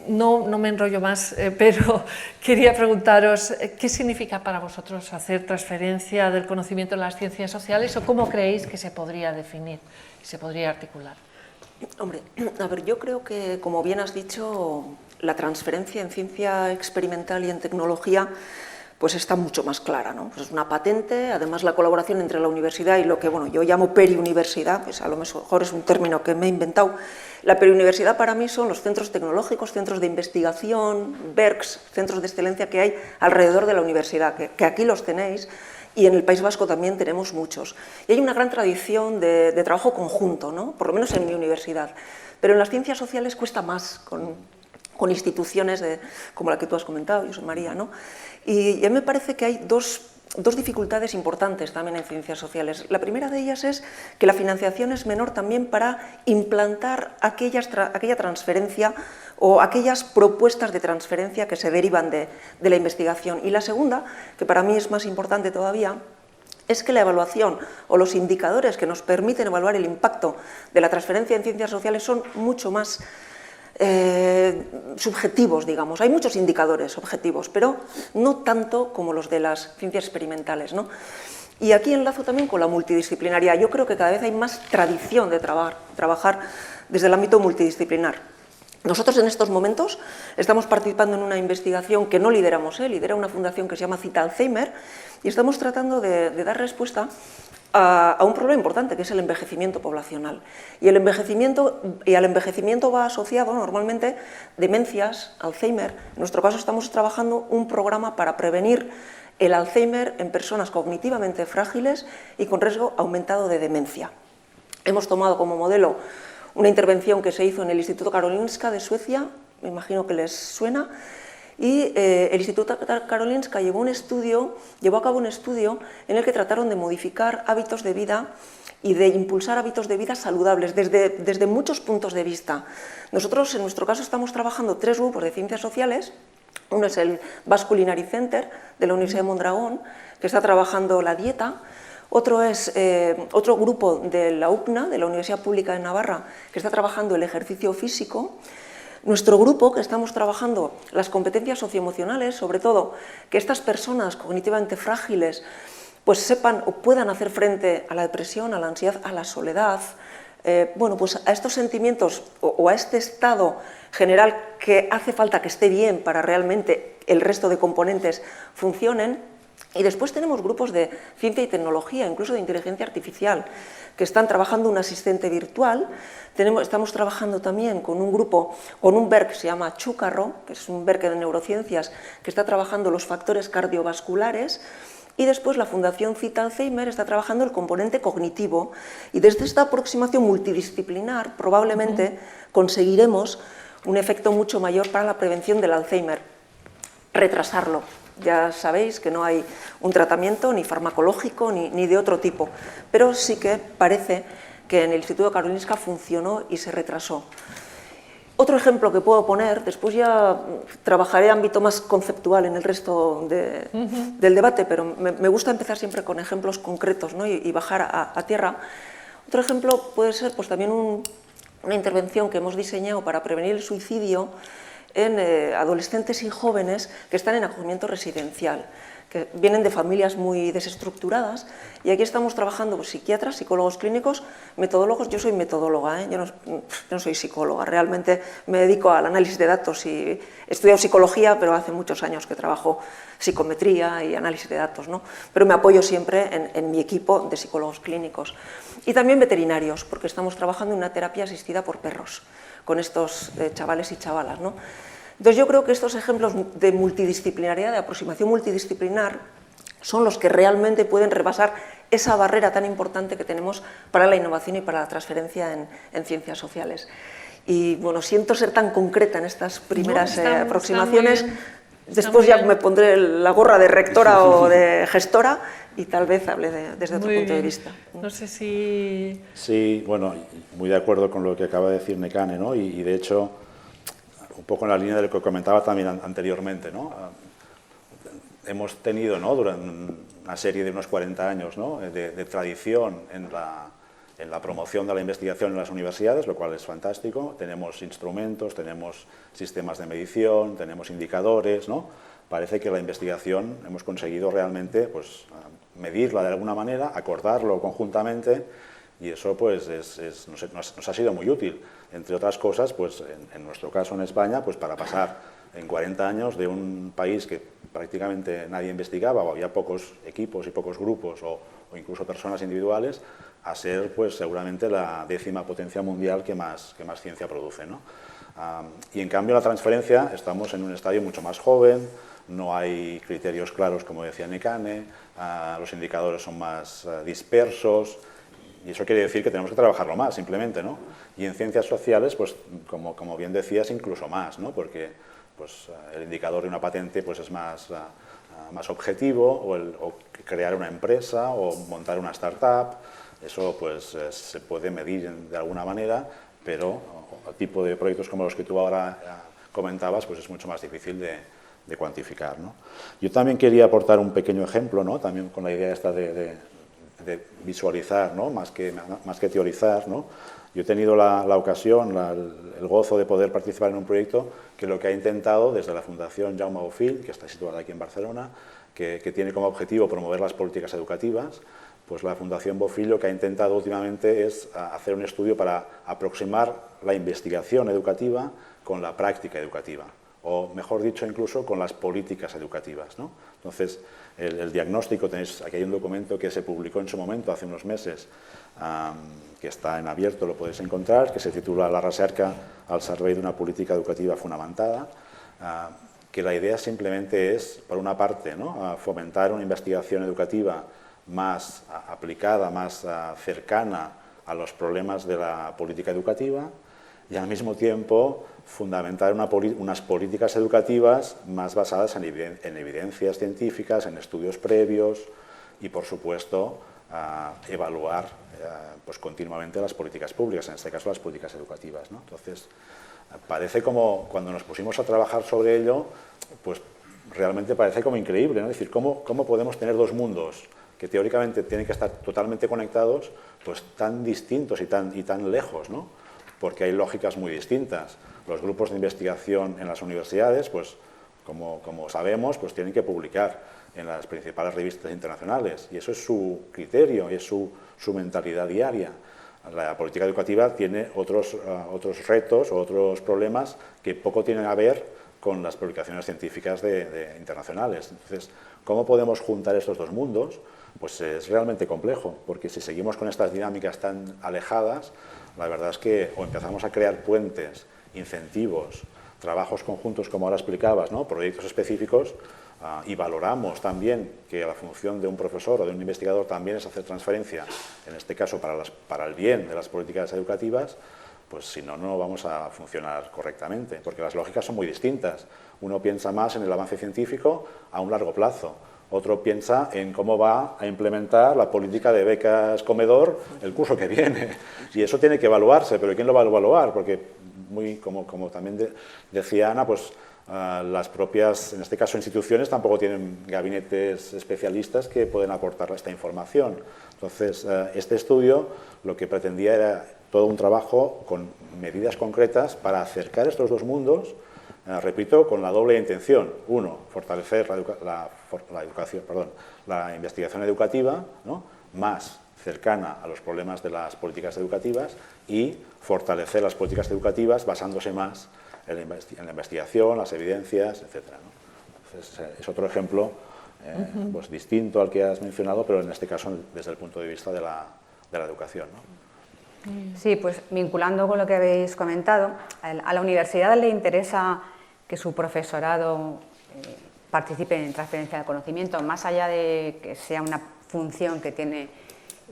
no me enrollo más, pero quería preguntaros, ¿qué significa para vosotros hacer transferencia del conocimiento en las ciencias sociales o cómo creéis que se podría definir, se podría articular? Hombre, a ver, yo creo que, como bien has dicho, la transferencia en ciencia experimental y en tecnología pues está mucho más clara, ¿no? Pues es una patente, además la colaboración entre la universidad y lo que yo llamo periuniversidad, pues a lo mejor es un término que me he inventado. La periuniversidad para mí son los centros tecnológicos, centros de investigación, BERCs, centros de excelencia que hay alrededor de la universidad, que aquí los tenéis, y en el País Vasco también tenemos muchos. Y hay una gran tradición de trabajo conjunto, ¿no? Por lo menos en mi universidad. Pero en las ciencias sociales cuesta más, con instituciones como la que tú has comentado, José María, ¿no? Y a mí me parece que hay dos dificultades importantes también en ciencias sociales. La primera de ellas es que la financiación es menor también para implantar aquella transferencia o aquellas propuestas de transferencia que se derivan de la investigación. Y la segunda, que para mí es más importante todavía, es que la evaluación o los indicadores que nos permiten evaluar el impacto de la transferencia en ciencias sociales son mucho más subjetivos, digamos. Hay muchos indicadores objetivos, pero no tanto como los de las ciencias experimentales, ¿no? Y aquí enlazo también con la multidisciplinaria. Yo creo que cada vez hay más tradición de trabajar desde el ámbito multidisciplinar. Nosotros en estos momentos estamos participando en una investigación que no lideramos, lidera una fundación que se llama Cita Alzheimer, y estamos tratando de dar respuesta a un problema importante, que es el envejecimiento poblacional. Y al envejecimiento va asociado normalmente demencias, Alzheimer. En nuestro caso estamos trabajando un programa para prevenir el Alzheimer en personas cognitivamente frágiles y con riesgo aumentado de demencia. Hemos tomado como modelo una intervención que se hizo en el Instituto Karolinska de Suecia, me imagino que les suena, y el Instituto Karolinska llevó a cabo un estudio en el que trataron de modificar hábitos de vida y de impulsar hábitos de vida saludables desde muchos puntos de vista. Nosotros, en nuestro caso, estamos trabajando 3 grupos de ciencias sociales. Uno es el Basque Culinary Center de la Universidad de Mondragón, que está trabajando la dieta. Otro es otro grupo de la UPNA, de la Universidad Pública de Navarra, que está trabajando el ejercicio físico. Nuestro grupo, que estamos trabajando las competencias socioemocionales, sobre todo que estas personas cognitivamente frágiles pues sepan o puedan hacer frente a la depresión, a la ansiedad, a la soledad, pues a estos sentimientos o a este estado general que hace falta que esté bien para realmente el resto de componentes funcionen. Y después tenemos grupos de ciencia y tecnología, incluso de inteligencia artificial, que están trabajando un asistente virtual. Estamos trabajando también con un grupo, con un BERC que se llama Chúcarro, que es un BERC de neurociencias, que está trabajando los factores cardiovasculares. Y después la Fundación Cita Alzheimer está trabajando el componente cognitivo. Y desde esta aproximación multidisciplinar probablemente conseguiremos un efecto mucho mayor para la prevención del Alzheimer, retrasarlo. Ya sabéis que no hay un tratamiento ni farmacológico ni de otro tipo, pero sí que parece que en el Instituto Karolinska funcionó y se retrasó. Otro ejemplo que puedo poner, después ya trabajaré en ámbito más conceptual en el resto del debate, pero me gusta empezar siempre con ejemplos concretos, ¿no? y bajar a tierra. Otro ejemplo puede ser pues, también una intervención que hemos diseñado para prevenir el suicidio en adolescentes y jóvenes que están en acogimiento residencial, que vienen de familias muy desestructuradas, y aquí estamos trabajando pues, psiquiatras, psicólogos clínicos, metodólogos. Yo soy metodóloga, yo no soy psicóloga, realmente me dedico al análisis de datos y he estudiado psicología, pero hace muchos años que trabajo psicometría y análisis de datos, ¿no? Pero me apoyo siempre en mi equipo de psicólogos clínicos. Y también veterinarios, porque estamos trabajando en una terapia asistida por perros con estos chavales y chavalas, ¿no? Entonces yo creo que estos ejemplos de multidisciplinariedad, de aproximación multidisciplinar, son los que realmente pueden rebasar esa barrera tan importante que tenemos para la innovación y para la transferencia en ciencias sociales. Y bueno, siento ser tan concreta en estas primeras aproximaciones. Después ya me pondré la gorra de rectora o de gestora y tal vez hable desde otro punto de vista. No sé si... Sí, bueno, muy de acuerdo con lo que acaba de decir Nekane, ¿no? Y de hecho, un poco en la línea de lo que comentaba también anteriormente, ¿no? hemos tenido, ¿no?, durante una serie de unos 40 años, ¿no?, de tradición en la promoción de la investigación en las universidades, lo cual es fantástico. Tenemos instrumentos, tenemos sistemas de medición, tenemos indicadores, ¿no? Parece que la investigación hemos conseguido realmente, pues, medirla de alguna manera, acordarlo conjuntamente, y eso pues nos ha sido muy útil. Entre otras cosas, pues en nuestro caso en España, pues para pasar en 40 años de un país que prácticamente nadie investigaba, o había pocos equipos y pocos grupos, o incluso personas individuales, a ser pues seguramente la 10ª potencia mundial que más ciencia produce, ¿no? Y en cambio la transferencia, estamos en un estadio mucho más joven, no hay criterios claros, como decía Nekane, los indicadores son más dispersos, y eso quiere decir que tenemos que trabajarlo más, simplemente, ¿no? Y en ciencias sociales, pues como bien decías, incluso más, ¿no? Porque pues, el indicador de una patente pues, es más objetivo, o crear una empresa, o montar una startup, eso pues se puede medir de alguna manera, pero el tipo de proyectos como los que tú ahora comentabas, pues es mucho más difícil de cuantificar, ¿no? Yo también quería aportar un pequeño ejemplo, ¿no?, también con la idea esta de visualizar, ¿no?, más que teorizar, ¿no? Yo he tenido la ocasión, el gozo de poder participar en un proyecto que lo que ha intentado desde la Fundación Jaume Bofill, que está situada aquí en Barcelona, que tiene como objetivo promover las políticas educativas, pues la Fundación Bofill lo que ha intentado últimamente es hacer un estudio para aproximar la investigación educativa con la práctica educativa, o mejor dicho, incluso con las políticas educativas, ¿no? Entonces, el diagnóstico, tenéis aquí hay un documento que se publicó en su momento, hace unos meses, que está en abierto, lo podéis encontrar, que se titula La recerca al servei d'una política educativa fonamentada, que la idea simplemente es, por una parte, ¿no?, fomentar una investigación educativa más aplicada, más cercana a los problemas de la política educativa, y al mismo tiempo fundamentar unas políticas educativas más basadas en evidencias científicas, en estudios previos y, por supuesto, evaluar pues, continuamente las políticas públicas, en este caso las políticas educativas, ¿no? Entonces, parece como, cuando nos pusimos a trabajar sobre ello, pues realmente parece como increíble, ¿no? Es decir, ¿cómo podemos tener dos mundos que teóricamente tienen que estar totalmente conectados, pues tan distintos y tan lejos, ¿no? Porque hay lógicas muy distintas. Los grupos de investigación en las universidades, pues como sabemos, pues tienen que publicar en las principales revistas internacionales, y eso es su criterio y es su mentalidad diaria. La política educativa tiene otros retos o otros problemas que poco tienen a ver con las publicaciones científicas internacionales. Entonces, ¿cómo podemos juntar estos dos mundos? Pues es realmente complejo, porque si seguimos con estas dinámicas tan alejadas, la verdad es que o empezamos a crear puentes, incentivos, trabajos conjuntos, como ahora explicabas, ¿no?, proyectos específicos, y valoramos también que la función de un profesor o de un investigador también es hacer transferencia, en este caso para el bien de las políticas educativas, pues si no, no vamos a funcionar correctamente, porque las lógicas son muy distintas. Uno piensa más en el avance científico a un largo plazo, otro piensa en cómo va a implementar la política de becas comedor el curso que viene, y eso tiene que evaluarse, pero ¿quién lo va a evaluar? Porque, como también decía Ana, pues las propias, en este caso, instituciones tampoco tienen gabinetes especialistas que pueden aportar esta información. Entonces, este estudio lo que pretendía era todo un trabajo con medidas concretas para acercar estos dos mundos, repito, con la doble intención. Uno, fortalecer la investigación educativa, ¿no?, más cercana a los problemas de las políticas educativas, y fortalecer las políticas educativas basándose más en la investigación, las evidencias, etc., ¿no? Entonces, es otro ejemplo pues, distinto al que has mencionado, pero en este caso desde el punto de vista de la educación, ¿no? Sí, pues vinculando con lo que habéis comentado, a la universidad le interesa que su profesorado participe en transferencia de conocimiento, más allá de que sea una función que tiene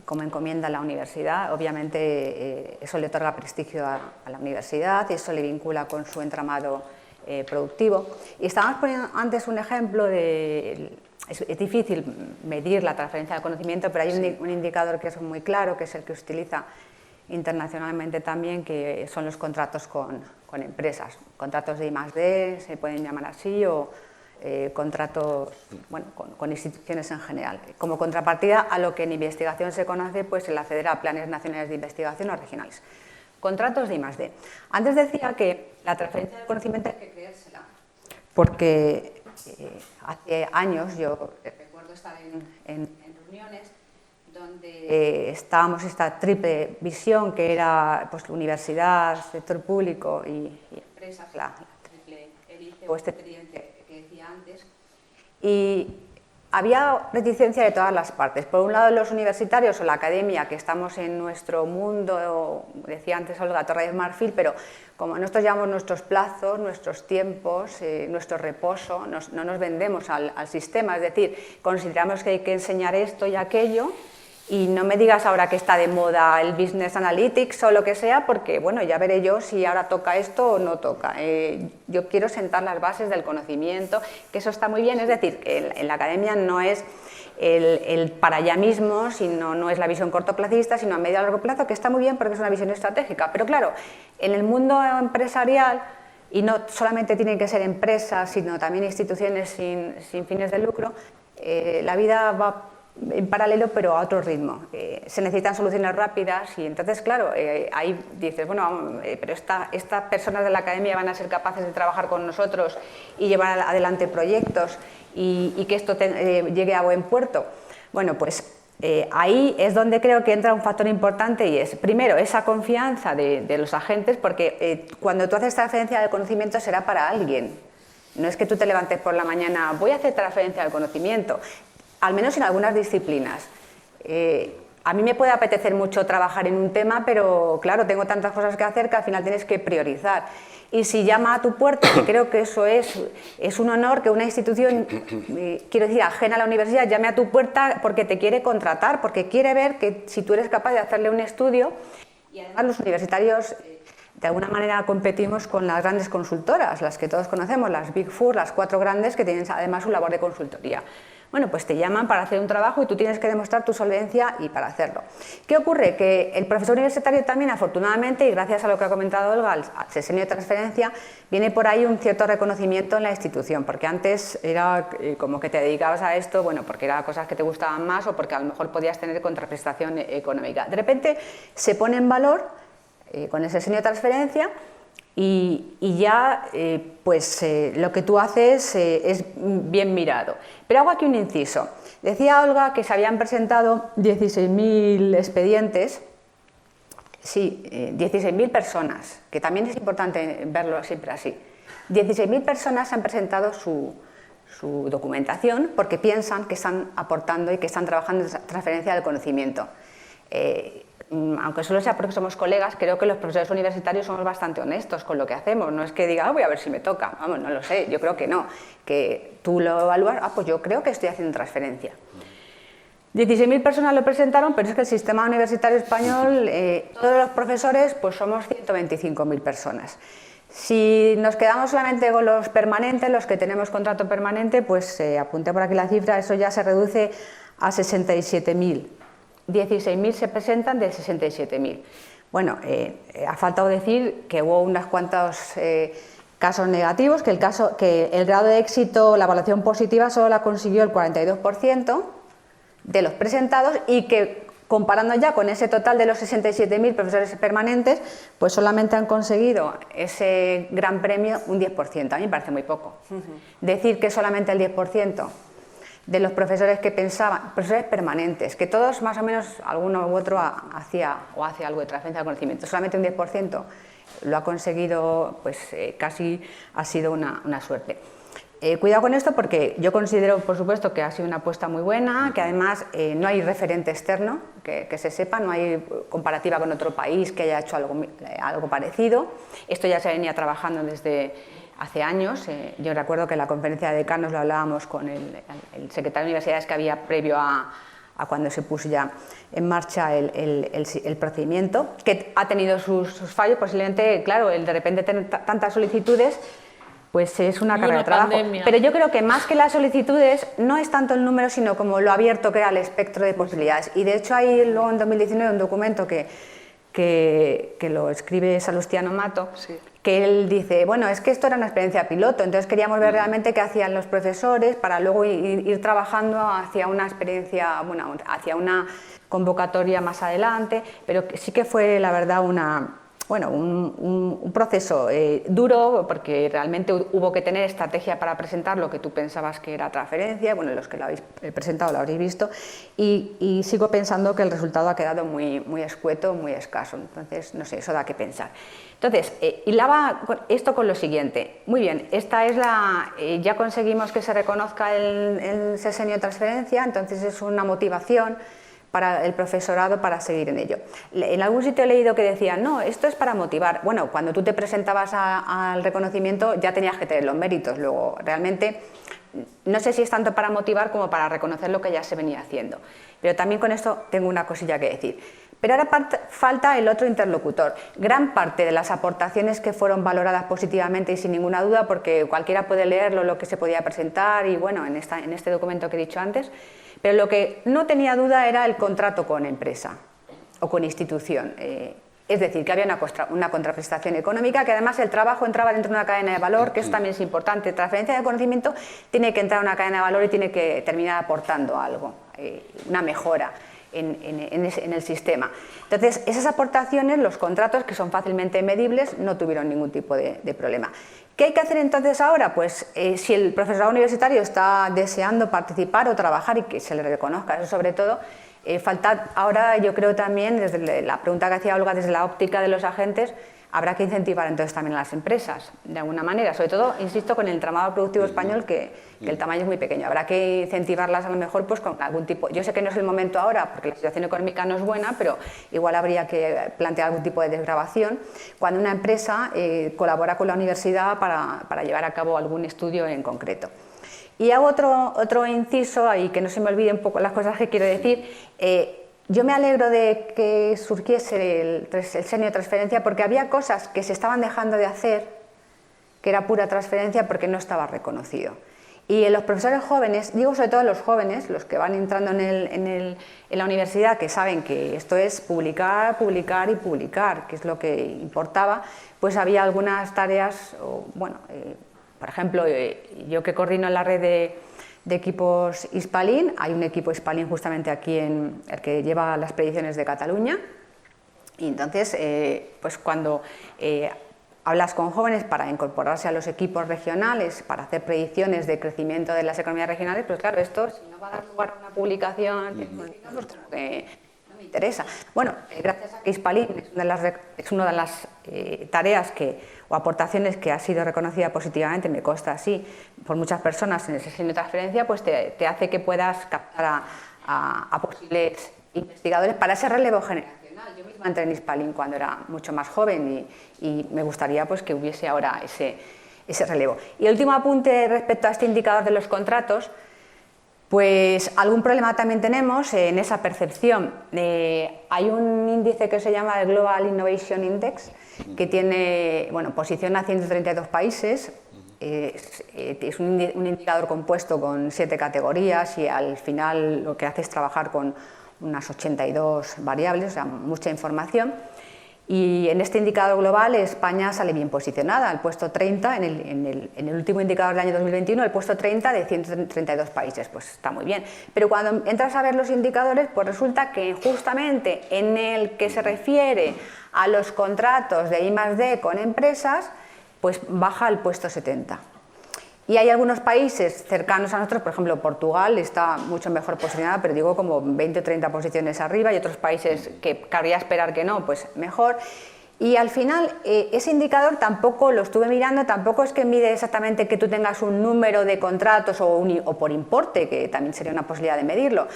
como encomienda la universidad. Obviamente eso le otorga prestigio a la universidad y eso le vincula con su entramado productivo. Y estábamos poniendo antes un ejemplo de... Es difícil medir la transferencia de conocimiento, pero hay un indicador que es muy claro, que es el que se utiliza internacionalmente también, que son los contratos con empresas. Contratos de I+D, se pueden llamar así, o contratos, bueno, con instituciones en general. Como contrapartida a lo que en investigación se conoce, pues el acceder a planes nacionales de investigación o regionales. Contratos de I+D. Antes decía que la transferencia del conocimiento hay que creérsela, porque hace años yo recuerdo estar en reuniones donde estábamos esta triple visión que era pues, universidad, sector público y empresas, la triple hélice o este tridente que decía antes, y había reticencia de todas las partes. Por un lado, los universitarios o la academia, que estamos en nuestro mundo, decía antes Olga, Torre de Marfil, pero como nosotros llevamos nuestros plazos, nuestros tiempos, nuestro reposo, no nos vendemos al sistema, es decir, consideramos que hay que enseñar esto y aquello, y no me digas ahora que está de moda el Business Analytics o lo que sea, porque bueno, ya veré yo si ahora toca esto o no toca. Yo quiero sentar las bases del conocimiento, que eso está muy bien, es decir, que en la academia no es el para allá mismo, sino no es la visión cortoplacista, sino a medio y largo plazo, que está muy bien porque es una visión estratégica. Pero claro, en el mundo empresarial, y no solamente tienen que ser empresas, sino también instituciones sin fines de lucro, la vida va en paralelo pero a otro ritmo. Se necesitan soluciones rápidas y entonces, claro, ahí dices, bueno, pero estas personas de la academia van a ser capaces de trabajar con nosotros y llevar adelante proyectos y que esto llegue a buen puerto. Bueno, pues ahí es donde creo que entra un factor importante y es, primero, esa confianza de los agentes, porque cuando tú haces transferencia del conocimiento será para alguien. No es que tú te levantes por la mañana, voy a hacer transferencia del conocimiento. Al menos en algunas disciplinas. A mí me puede apetecer mucho trabajar en un tema, pero claro, tengo tantas cosas que hacer que al final tienes que priorizar. Y si llama a tu puerta, que creo que eso es un honor que una institución, quiero decir, ajena a la universidad, llame a tu puerta porque te quiere contratar, porque quiere ver que si tú eres capaz de hacerle un estudio. Y además los universitarios, de alguna manera, competimos con las grandes consultoras, las que todos conocemos, las Big Four, las 4 grandes, que tienen además su labor de consultoría. Bueno, pues te llaman para hacer un trabajo y tú tienes que demostrar tu solvencia y para hacerlo. ¿Qué ocurre? Que el profesor universitario también, afortunadamente, y gracias a lo que ha comentado Olga, al sesenio de transferencia, viene por ahí un cierto reconocimiento en la institución, porque antes era como que te dedicabas a esto, bueno, porque eran cosas que te gustaban más o porque a lo mejor podías tener contraprestación económica. De repente se pone en valor con el sesenio de transferencia y ya lo que tú haces es bien mirado. Pero hago aquí un inciso. Decía Olga que se habían presentado 16.000 expedientes, sí, 16.000 personas, que también es importante verlo siempre así. 16.000 personas han presentado su documentación porque piensan que están aportando y que están trabajando en transferencia del conocimiento. Aunque solo sea porque somos colegas, creo que los profesores universitarios somos bastante honestos con lo que hacemos. No es que diga, voy a ver si me toca. Vamos, no lo sé, yo creo que no. Que tú lo evalúas, pues yo creo que estoy haciendo transferencia. 16.000 personas lo presentaron, pero es que el sistema universitario español, todos los profesores, pues somos 125.000 personas. Si nos quedamos solamente con los permanentes, los que tenemos contrato permanente, pues apunté por aquí la cifra, eso ya se reduce a 67.000. 16.000 se presentan de 67.000. Bueno, ha faltado decir que hubo unos cuantos casos negativos, que el grado de éxito, la evaluación positiva, solo la consiguió el 42% de los presentados y que, comparando ya con ese total de los 67.000 profesores permanentes, pues solamente han conseguido ese gran premio un 10%. A mí me parece muy poco. Decir que solamente el 10% de los profesores que pensaban, profesores permanentes, que todos más o menos, alguno u otro hacía o hace algo de transferencia de conocimiento, solamente un 10% lo ha conseguido, pues casi ha sido una suerte. Cuidado con esto porque yo considero, por supuesto, que ha sido una apuesta muy buena, que además no hay referente externo, que se sepa, no hay comparativa con otro país que haya hecho algo parecido. Esto ya se venía trabajando desde hace años. Yo recuerdo que en la conferencia de decanos lo hablábamos con el secretario de universidades que había previo a cuando se puso ya en marcha el procedimiento, que ha tenido sus fallos, posiblemente, claro, el de repente tener tantas solicitudes, pues es una carga de trabajo. Pandemia. Pero yo creo que más que las solicitudes no es tanto el número, sino como lo abierto que era el espectro de posibilidades. Y de hecho hay luego en 2019 un documento que que lo escribe Salustiano Mato, Sí. que él dice, bueno, es que esto era una experiencia piloto, entonces queríamos ver realmente qué hacían los profesores para luego ir trabajando hacia una experiencia, bueno, hacia una convocatoria más adelante, pero sí que fue, la verdad, un proceso duro, porque realmente hubo que tener estrategia para presentar lo que tú pensabas que era transferencia. Bueno, los que lo habéis presentado lo habréis visto, y sigo pensando que el resultado ha quedado muy, muy escueto, muy escaso. Entonces, no sé, eso da que pensar. Entonces, hilaba esto con lo siguiente. Muy bien, esta es ya conseguimos que se reconozca el sexenio de transferencia, entonces es una motivación para el profesorado para seguir en ello. En algún sitio he leído que decían, no, esto es para motivar. Bueno, cuando tú te presentabas al reconocimiento ya tenías que tener los méritos. Luego, realmente, no sé si es tanto para motivar como para reconocer lo que ya se venía haciendo. Pero también con esto tengo una cosilla que decir. Pero ahora falta el otro interlocutor. Gran parte de las aportaciones que fueron valoradas positivamente y sin ninguna duda, porque cualquiera puede leerlo, lo que se podía presentar y bueno, en este documento que he dicho antes, pero lo que no tenía duda era el contrato con empresa o con institución. Es decir, que había una contraprestación económica, que además el trabajo entraba dentro de una cadena de valor, que eso también es importante. Transferencia de conocimiento tiene que entrar en una cadena de valor y tiene que terminar aportando algo, una mejora en el sistema. Entonces, esas aportaciones, los contratos, que son fácilmente medibles, no tuvieron ningún tipo de problema. ¿Qué hay que hacer entonces ahora? Pues si el profesorado universitario está deseando participar o trabajar y que se le reconozca, eso sobre todo, falta ahora, yo creo también, desde la pregunta que hacía Olga, desde la óptica de los agentes, habrá que incentivar entonces también a las empresas, de alguna manera, sobre todo, insisto, con el entramado productivo español, que el tamaño es muy pequeño. Habrá que incentivarlas a lo mejor pues con algún tipo, yo sé que no es el momento ahora porque la situación económica no es buena, pero igual habría que plantear algún tipo de desgravación cuando una empresa colabora con la universidad para llevar a cabo algún estudio en concreto. Y hago otro inciso, y que no se me olviden un poco las cosas que quiero decir. Yo me alegro de que surgiese el sexenio de transferencia, porque había cosas que se estaban dejando de hacer, que era pura transferencia porque no estaba reconocido. Y en los profesores jóvenes, digo sobre todo los jóvenes, los que van entrando en la universidad, que saben que esto es publicar, publicar y publicar, que es lo que importaba, pues había algunas tareas, por ejemplo, yo que coordino en la red de equipos Hispalin, hay un equipo Hispalin justamente aquí, el que lleva las predicciones de Cataluña, y entonces, pues cuando hablas con jóvenes para incorporarse a los equipos regionales, para hacer predicciones de crecimiento de las economías regionales, pues claro, esto si no va a dar lugar a una publicación científica, pues como que no me interesa. Bueno, gracias a que Hispalin es una de las tareas o aportaciones que ha sido reconocida positivamente, me consta así, por muchas personas en el sexenio de transferencia, pues te hace que puedas captar a posibles investigadores para ese relevo generacional. Yo misma entré en Hispalin cuando era mucho más joven y me gustaría pues que hubiese ahora ese relevo. Y el último apunte respecto a este indicador de los contratos, pues algún problema también tenemos en esa percepción. Hay un índice que se llama el Global Innovation Index, que tiene, posiciona a 132 países, es un indicador compuesto con 7 categorías y al final lo que hace es trabajar con unas 82 variables, o sea, mucha información. Y en este indicador global España sale bien posicionada, al puesto 30, en el último indicador del año 2021, el puesto 30 de 132 países, pues está muy bien. Pero cuando entras a ver los indicadores, pues resulta que justamente en el que se refiere a los contratos de I+D con empresas, pues baja al puesto 70. Y hay algunos países cercanos a nosotros, por ejemplo, Portugal está mucho mejor posicionada, pero digo como 20 o 30 posiciones arriba, y otros países que cabría esperar que no, pues mejor. Y al final, ese indicador tampoco lo estuve mirando, tampoco es que mide exactamente que tú tengas un número de contratos o por importe, que también sería una posibilidad de medirlo,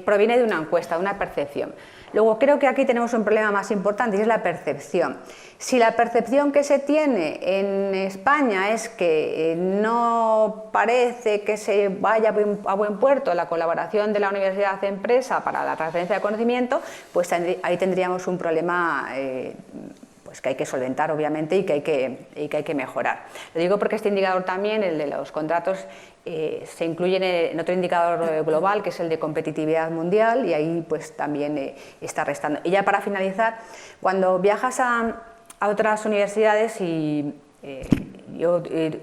proviene de una encuesta, de una percepción. Luego creo que aquí tenemos un problema más importante y es la percepción. Si la percepción que se tiene en España es que no parece que se vaya a buen puerto la colaboración de la universidad-empresa para la transferencia de conocimiento, pues ahí tendríamos un problema pues que hay que solventar, obviamente, y que hay que mejorar. Lo digo porque este indicador también, el de los contratos, se incluye en otro indicador global, que es el de competitividad mundial, y ahí pues también está restando. Y ya para finalizar, cuando viajas a otras universidades, y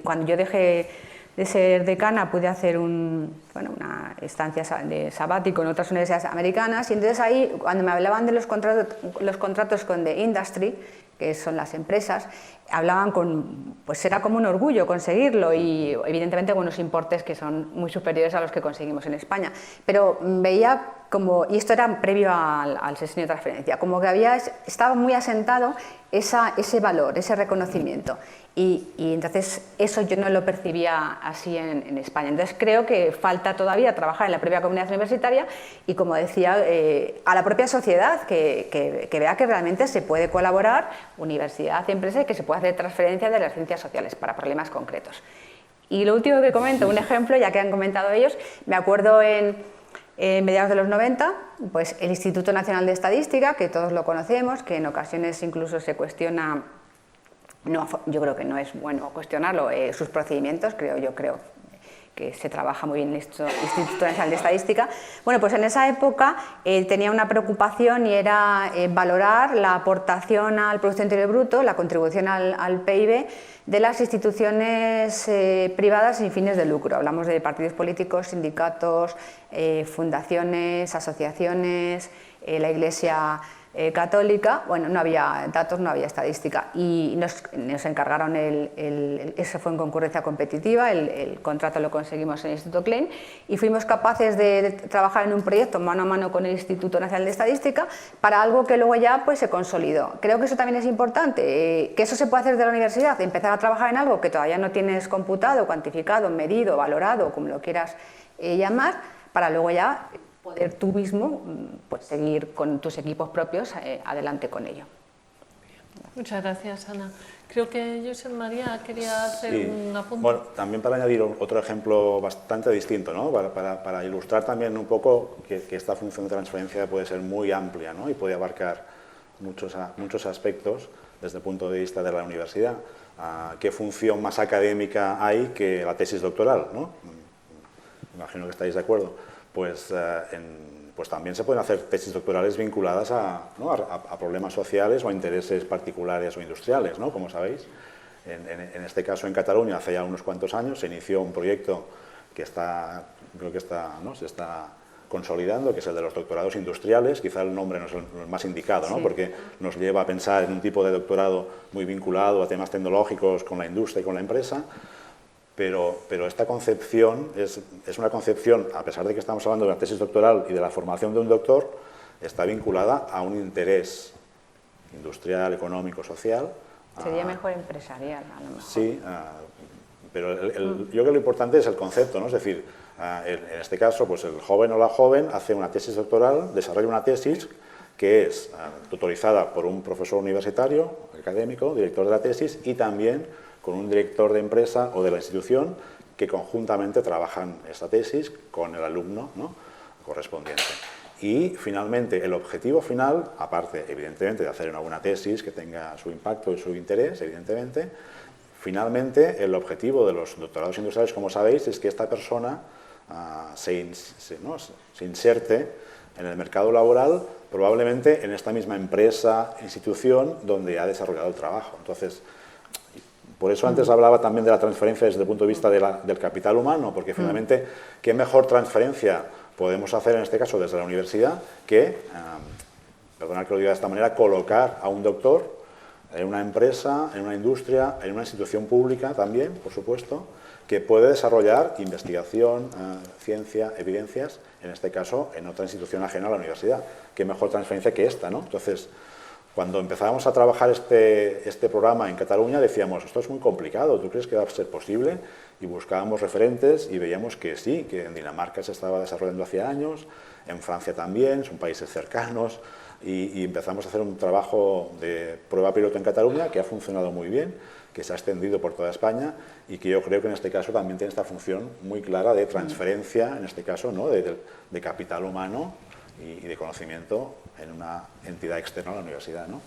cuando yo dejé de ser decana pude hacer una estancia de sabático en otras universidades americanas, y entonces ahí, cuando me hablaban de los contratos con The Industry, que son las empresas, hablaban pues era como un orgullo conseguirlo, y evidentemente con unos importes que son muy superiores a los que conseguimos en España, pero veía como, y esto era previo al sexenio de transferencia, como que estaba muy asentado ese valor, ese reconocimiento, y entonces eso yo no lo percibía así en España. Entonces creo que falta todavía trabajar en la propia comunidad universitaria y, como decía, a la propia sociedad, que vea que realmente se puede colaborar universidad y empresa, y que se puede hacer transferencia de las ciencias sociales para problemas concretos. Y lo último que comento, un ejemplo, ya que han comentado ellos, me acuerdo en mediados de los 90, pues el Instituto Nacional de Estadística, que todos lo conocemos, que en ocasiones incluso se cuestiona, yo creo que no es bueno cuestionarlo, sus procedimientos, creo que se trabaja muy bien en el Instituto Nacional de Estadística. Bueno, pues en esa época tenía una preocupación, y era valorar la aportación al Producto Interior Bruto, la contribución al PIB de las instituciones privadas sin fines de lucro. Hablamos de partidos políticos, sindicatos, fundaciones, asociaciones, la Iglesia católica. Bueno, no había datos, no había estadística, y nos encargaron, eso fue en concurrencia competitiva, el contrato lo conseguimos en el Instituto Klein, y fuimos capaces de trabajar en un proyecto mano a mano con el Instituto Nacional de Estadística para algo que luego ya pues se consolidó. Creo que eso también es importante, que eso se puede hacer desde la universidad, empezar a trabajar en algo que todavía no tienes computado, cuantificado, medido, valorado, como lo quieras llamar, para luego ya poder tú mismo pues seguir con tus equipos propios adelante con ello. Muchas gracias, Ana. Creo que Josep María quería hacer un apunte. Bueno, también para añadir otro ejemplo bastante distinto, ¿no? Para ilustrar también un poco que esta función de transferencia puede ser muy amplia, ¿no? Y puede abarcar muchos aspectos desde el punto de vista de la universidad. ¿Qué función más académica hay que la tesis doctoral, ¿no? Imagino que estáis de acuerdo. Pues también se pueden hacer tesis doctorales vinculadas a problemas sociales o a intereses particulares o industriales, ¿no? Como sabéis. En este caso, en Cataluña, hace ya unos cuantos años, se inició un proyecto que creo que se está consolidando, que es el de los doctorados industriales. Quizá el nombre no es el más indicado, ¿no? Sí. Porque nos lleva a pensar en un tipo de doctorado muy vinculado a temas tecnológicos con la industria y con la empresa. Pero esta concepción es una concepción, a pesar de que estamos hablando de una tesis doctoral y de la formación de un doctor, está vinculada a un interés industrial, económico, social. Sería mejor empresarial, a lo mejor. Sí, pero yo creo que lo importante es el concepto, ¿no? Es decir, en este caso, pues el joven o la joven hace una tesis doctoral, desarrolla una tesis que es tutorizada por un profesor universitario, académico, director de la tesis, y también con un director de empresa o de la institución, que conjuntamente trabajan esta tesis con el alumno, ¿no? correspondiente. Y finalmente, el objetivo final, aparte evidentemente de hacer una buena tesis que tenga su impacto y su interés, evidentemente, finalmente el objetivo de los doctorados industriales, como sabéis, es que esta persona se inserte en el mercado laboral, probablemente en esta misma empresa, institución, donde ha desarrollado el trabajo. Entonces, por eso antes hablaba también de la transferencia desde el punto de vista del capital humano, porque finalmente, ¿qué mejor transferencia podemos hacer en este caso desde la universidad que, perdonad que lo diga de esta manera, colocar a un doctor en una empresa, en una industria, en una institución pública también, por supuesto, que puede desarrollar investigación, ciencia, evidencias, en este caso en otra institución ajena a la universidad? ¿Qué mejor transferencia que esta, ¿no? Entonces, cuando empezábamos a trabajar este programa en Cataluña, decíamos, esto es muy complicado, ¿tú crees que va a ser posible? Y buscábamos referentes y veíamos que sí, que en Dinamarca se estaba desarrollando hace años, en Francia también, son países cercanos, y empezamos a hacer un trabajo de prueba piloto en Cataluña que ha funcionado muy bien, que se ha extendido por toda España y que yo creo que en este caso también tiene esta función muy clara de transferencia, en este caso, ¿no? de capital humano y de conocimiento en una entidad externa a la universidad, ¿no?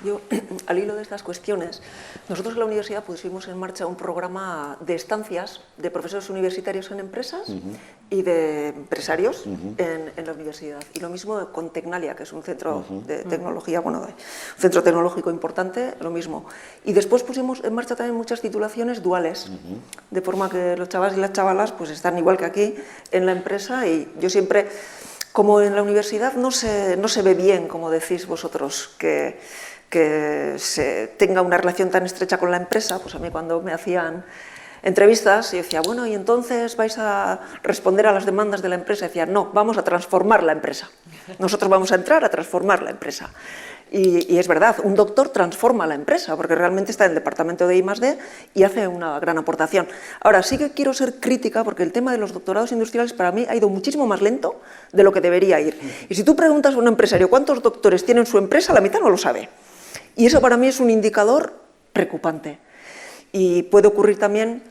Yo, al hilo de estas cuestiones, nosotros en la universidad pusimos en marcha un programa de estancias de profesores universitarios en empresas y de empresarios en la universidad. Y lo mismo con Tecnalia, que es un centro de tecnología, bueno, un centro tecnológico importante, lo mismo. Y después pusimos en marcha también muchas titulaciones duales, de forma que los chavales y las chavalas pues están igual que aquí en la empresa, y yo siempre... Como en la universidad no se ve bien, como decís vosotros, que se tenga una relación tan estrecha con la empresa, pues a mí cuando me hacían entrevistas, yo decía, bueno, ¿y entonces vais a responder a las demandas de la empresa? Y decía, no, vamos a transformar la empresa. Nosotros vamos a entrar a transformar la empresa. Y es verdad, un doctor transforma la empresa, porque realmente está en el departamento de I+D y hace una gran aportación. Ahora, sí que quiero ser crítica, porque el tema de los doctorados industriales para mí ha ido muchísimo más lento de lo que debería ir. Y si tú preguntas a un empresario cuántos doctores tiene en su empresa, la mitad no lo sabe. Y eso para mí es un indicador preocupante. Y puede ocurrir también,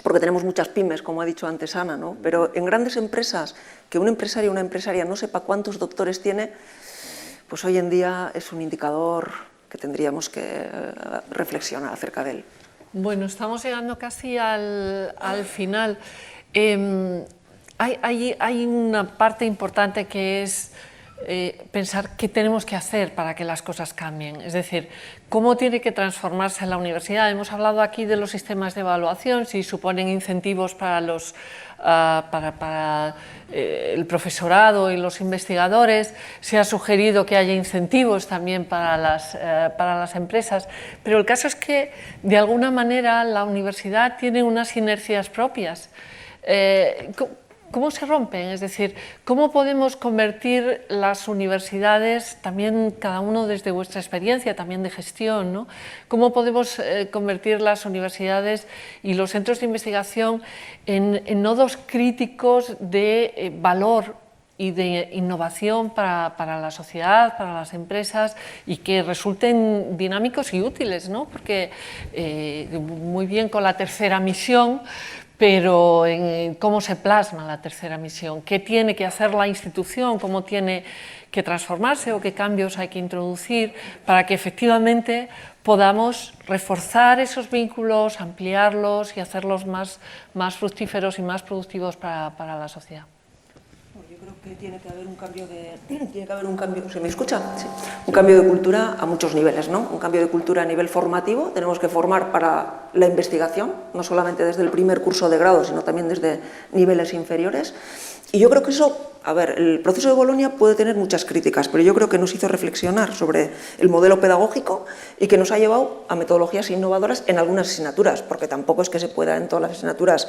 porque tenemos muchas pymes, como ha dicho antes Ana, ¿no? Pero en grandes empresas, que un empresario o una empresaria no sepa cuántos doctores tiene, pues hoy en día es un indicador que tendríamos que reflexionar acerca de él. Bueno, estamos llegando casi al final. Hay una parte importante que es pensar qué tenemos que hacer para que las cosas cambien. Es decir, cómo tiene que transformarse la universidad. Hemos hablado aquí de los sistemas de evaluación, si suponen incentivos para el profesorado y los investigadores. Se ha sugerido que haya incentivos también para las empresas, pero el caso es que de alguna manera la universidad tiene unas inercias propias. ¿Cómo se rompen? Es decir, ¿cómo podemos convertir las universidades, también cada uno desde vuestra experiencia, también de gestión, ¿no? ¿Cómo podemos convertir las universidades y los centros de investigación en nodos críticos de valor y de innovación para la sociedad, para las empresas, y que resulten dinámicos y útiles, ¿no? Porque muy bien con la tercera misión, pero en cómo se plasma la tercera misión, qué tiene que hacer la institución, cómo tiene que transformarse o qué cambios hay que introducir para que efectivamente podamos reforzar esos vínculos, ampliarlos y hacerlos más fructíferos y más productivos para la sociedad. Yo creo que tiene que haber un cambio ¿se me escucha? Sí. Un cambio de cultura a muchos niveles, ¿no? Un cambio de cultura a nivel formativo. Tenemos que formar para la investigación, no solamente desde el primer curso de grado, sino también desde niveles inferiores. Y yo creo que eso, a ver, el proceso de Bolonia puede tener muchas críticas, pero yo creo que nos hizo reflexionar sobre el modelo pedagógico y que nos ha llevado a metodologías innovadoras en algunas asignaturas, porque tampoco es que se pueda en todas las asignaturas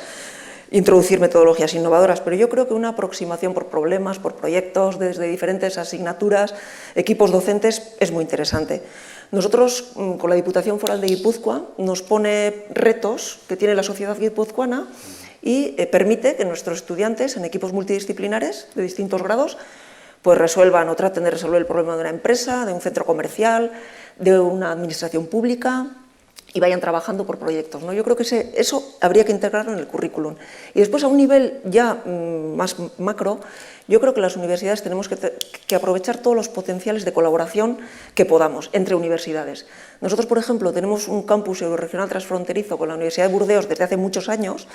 introducir metodologías innovadoras, pero yo creo que una aproximación por problemas, por proyectos, desde diferentes asignaturas, equipos docentes, es muy interesante. Nosotros, con la Diputación Foral de Guipúzcoa, nos pone retos que tiene la sociedad guipuzcoana y permite que nuestros estudiantes, en equipos multidisciplinares de distintos grados, pues resuelvan o traten de resolver el problema de una empresa, de un centro comercial, de una administración pública, y vayan trabajando por proyectos, ¿no? Yo creo que eso habría que integrarlo en el currículum. Y después, a un nivel ya más macro, yo creo que las universidades tenemos que aprovechar todos los potenciales de colaboración que podamos entre universidades. Nosotros, por ejemplo, tenemos un campus regional transfronterizo con la Universidad de Burdeos desde hace muchos años,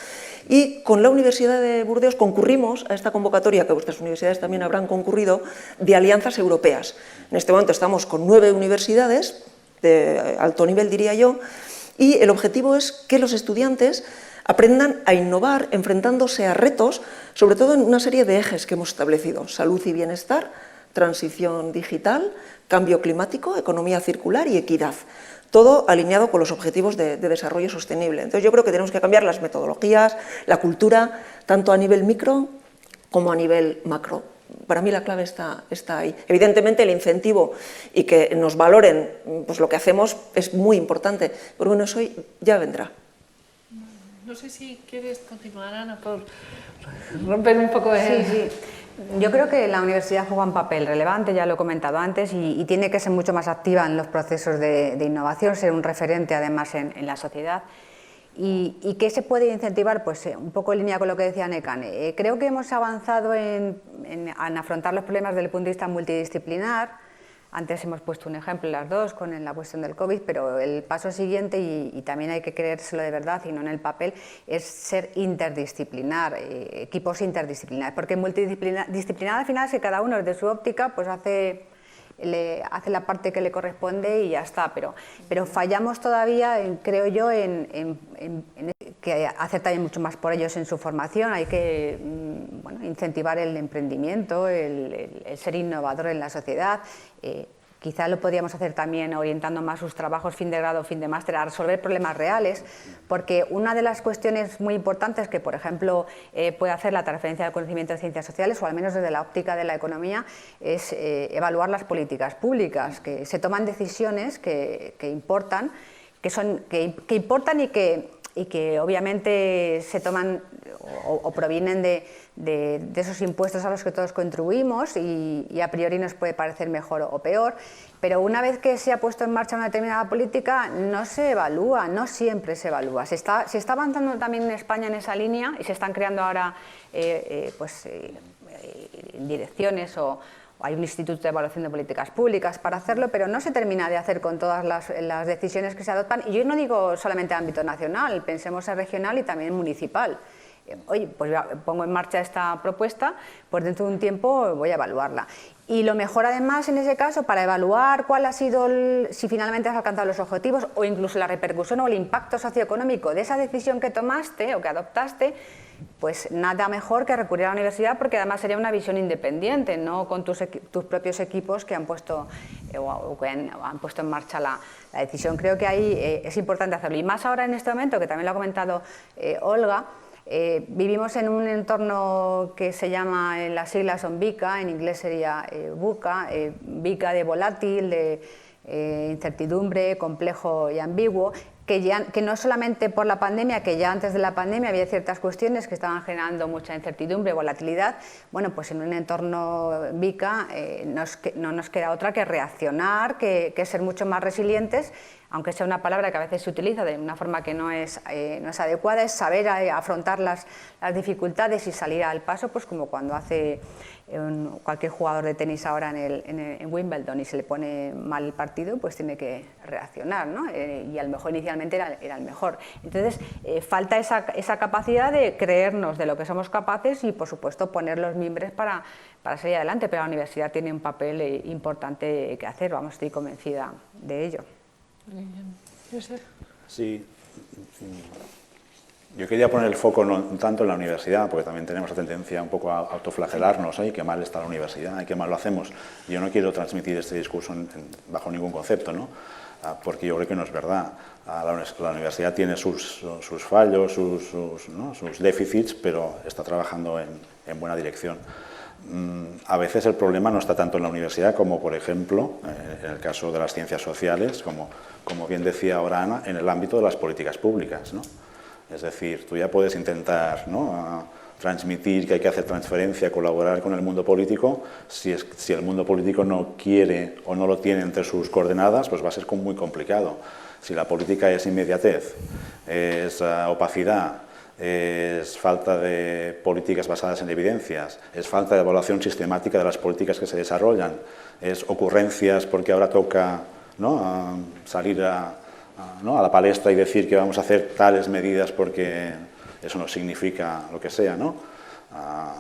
y con la Universidad de Burdeos concurrimos a esta convocatoria, que vuestras universidades también habrán concurrido, de alianzas europeas. En este momento estamos con 9 universidades, de alto nivel, diría yo, y el objetivo es que los estudiantes aprendan a innovar enfrentándose a retos, sobre todo en una serie de ejes que hemos establecido: salud y bienestar, transición digital, cambio climático, economía circular y equidad. Todo alineado con los objetivos de desarrollo sostenible. Entonces yo creo que tenemos que cambiar las metodologías, la cultura, tanto a nivel micro como a nivel macro. Para mí la clave está ahí. Evidentemente el incentivo y que nos valoren pues, lo que hacemos es muy importante, pero bueno, eso ya vendrá. No sé si quieres continuar, Ana, por romper un poco el... Sí. Yo creo que la universidad juega un papel relevante, ya lo he comentado antes, y tiene que ser mucho más activa en los procesos de innovación, ser un referente además en la sociedad. ¿Y qué se puede incentivar? Pues un poco en línea con lo que decía Nekane. Creo que hemos avanzado en afrontar los problemas desde el punto de vista multidisciplinar. Antes hemos puesto un ejemplo, las dos, con la cuestión del COVID, pero el paso siguiente, y también hay que creérselo de verdad y no en el papel, es ser interdisciplinar, equipos interdisciplinares, porque multidisciplinar al final es que cada uno desde su óptica pues hace la parte que le corresponde y ya está, pero fallamos todavía, creo yo, en que hacer también mucho más por ellos en su formación. Hay que incentivar el emprendimiento, el ser innovador en la sociedad. Quizá lo podríamos hacer también orientando más sus trabajos fin de grado, fin de máster, a resolver problemas reales, porque una de las cuestiones muy importantes que, por ejemplo, puede hacer la transferencia del conocimiento de ciencias sociales, o al menos desde la óptica de la economía, es evaluar las políticas públicas, que se toman decisiones que importan, que importan y que obviamente se toman o provienen de esos impuestos a los que todos contribuimos y a priori nos puede parecer mejor o peor, pero una vez que se ha puesto en marcha una determinada política no se evalúa, no siempre se evalúa. Se está avanzando también en España en esa línea y se están creando ahora direcciones o hay un instituto de evaluación de políticas públicas para hacerlo, pero no se termina de hacer con todas las decisiones que se adoptan. Y yo no digo solamente ámbito nacional, pensemos en regional y también municipal. Oye, pues pongo en marcha esta propuesta, pues dentro de un tiempo voy a evaluarla. Y lo mejor además en ese caso, para evaluar cuál ha sido, si finalmente has alcanzado los objetivos o incluso la repercusión o el impacto socioeconómico de esa decisión que tomaste o que adoptaste, pues nada mejor que recurrir a la universidad, porque además sería una visión independiente, no con tus propios equipos que han puesto han puesto en marcha la decisión. Creo que ahí es importante hacerlo. Y más ahora en este momento, que también lo ha comentado Olga, vivimos en un entorno que se llama, en las siglas son VICA, en inglés sería VUCA, VICA de volátil, de incertidumbre, complejo y ambiguo, que no solamente por la pandemia, que ya antes de la pandemia había ciertas cuestiones que estaban generando mucha incertidumbre, volatilidad. Bueno, pues en un entorno VICA no nos queda otra que reaccionar, que ser mucho más resilientes, aunque sea una palabra que a veces se utiliza de una forma que no es adecuada, es saber afrontar las dificultades y salir al paso, pues como cuando hace cualquier jugador de tenis ahora en Wimbledon y se le pone mal el partido, pues tiene que reaccionar, ¿no? Y a lo mejor inicialmente era el mejor. Entonces, falta esa capacidad de creernos de lo que somos capaces y, por supuesto, poner los mimbres para salir adelante, pero la universidad tiene un papel importante que hacer, vamos, estoy convencida de ello. Sí, yo quería poner el foco no tanto en la universidad, porque también tenemos la tendencia un poco a autoflagelarnos, ¿eh? Qué mal está la universidad, y qué mal lo hacemos. Yo no quiero transmitir este discurso bajo ningún concepto, ¿no? Porque yo creo que no es verdad. La universidad tiene sus fallos, sus déficits, pero está trabajando en buena dirección. A veces el problema no está tanto en la universidad como, por ejemplo, en el caso de las ciencias sociales, como bien decía ahora Ana, en el ámbito de las políticas públicas, ¿no? Es decir, tú ya puedes intentar, ¿no?, transmitir que hay que hacer transferencia, colaborar con el mundo político. Si el mundo político no quiere o no lo tiene entre sus coordenadas, pues va a ser muy complicado. Si la política es inmediatez, es opacidad, es falta de políticas basadas en evidencias, es falta de evaluación sistemática de las políticas que se desarrollan, es ocurrencias porque ahora toca, ¿no?, salir a la palestra y decir que vamos a hacer tales medidas porque eso no significa lo que sea, ¿no?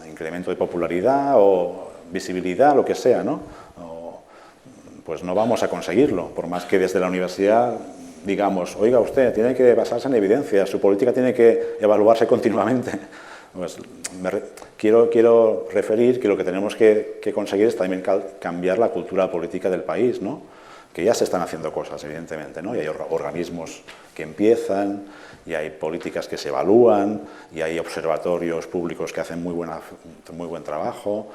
Incremento de popularidad o visibilidad, lo que sea, ¿no? Pues no vamos a conseguirlo, por más que desde la universidad digamos, oiga usted, tiene que basarse en evidencias, su política tiene que evaluarse continuamente. Pues quiero referir que lo que tenemos que conseguir es también cambiar la cultura política del país, ¿no? Que ya se están haciendo cosas, evidentemente, ¿no? Y hay organismos que empiezan, y hay políticas que se evalúan, y hay observatorios públicos que hacen muy buen trabajo,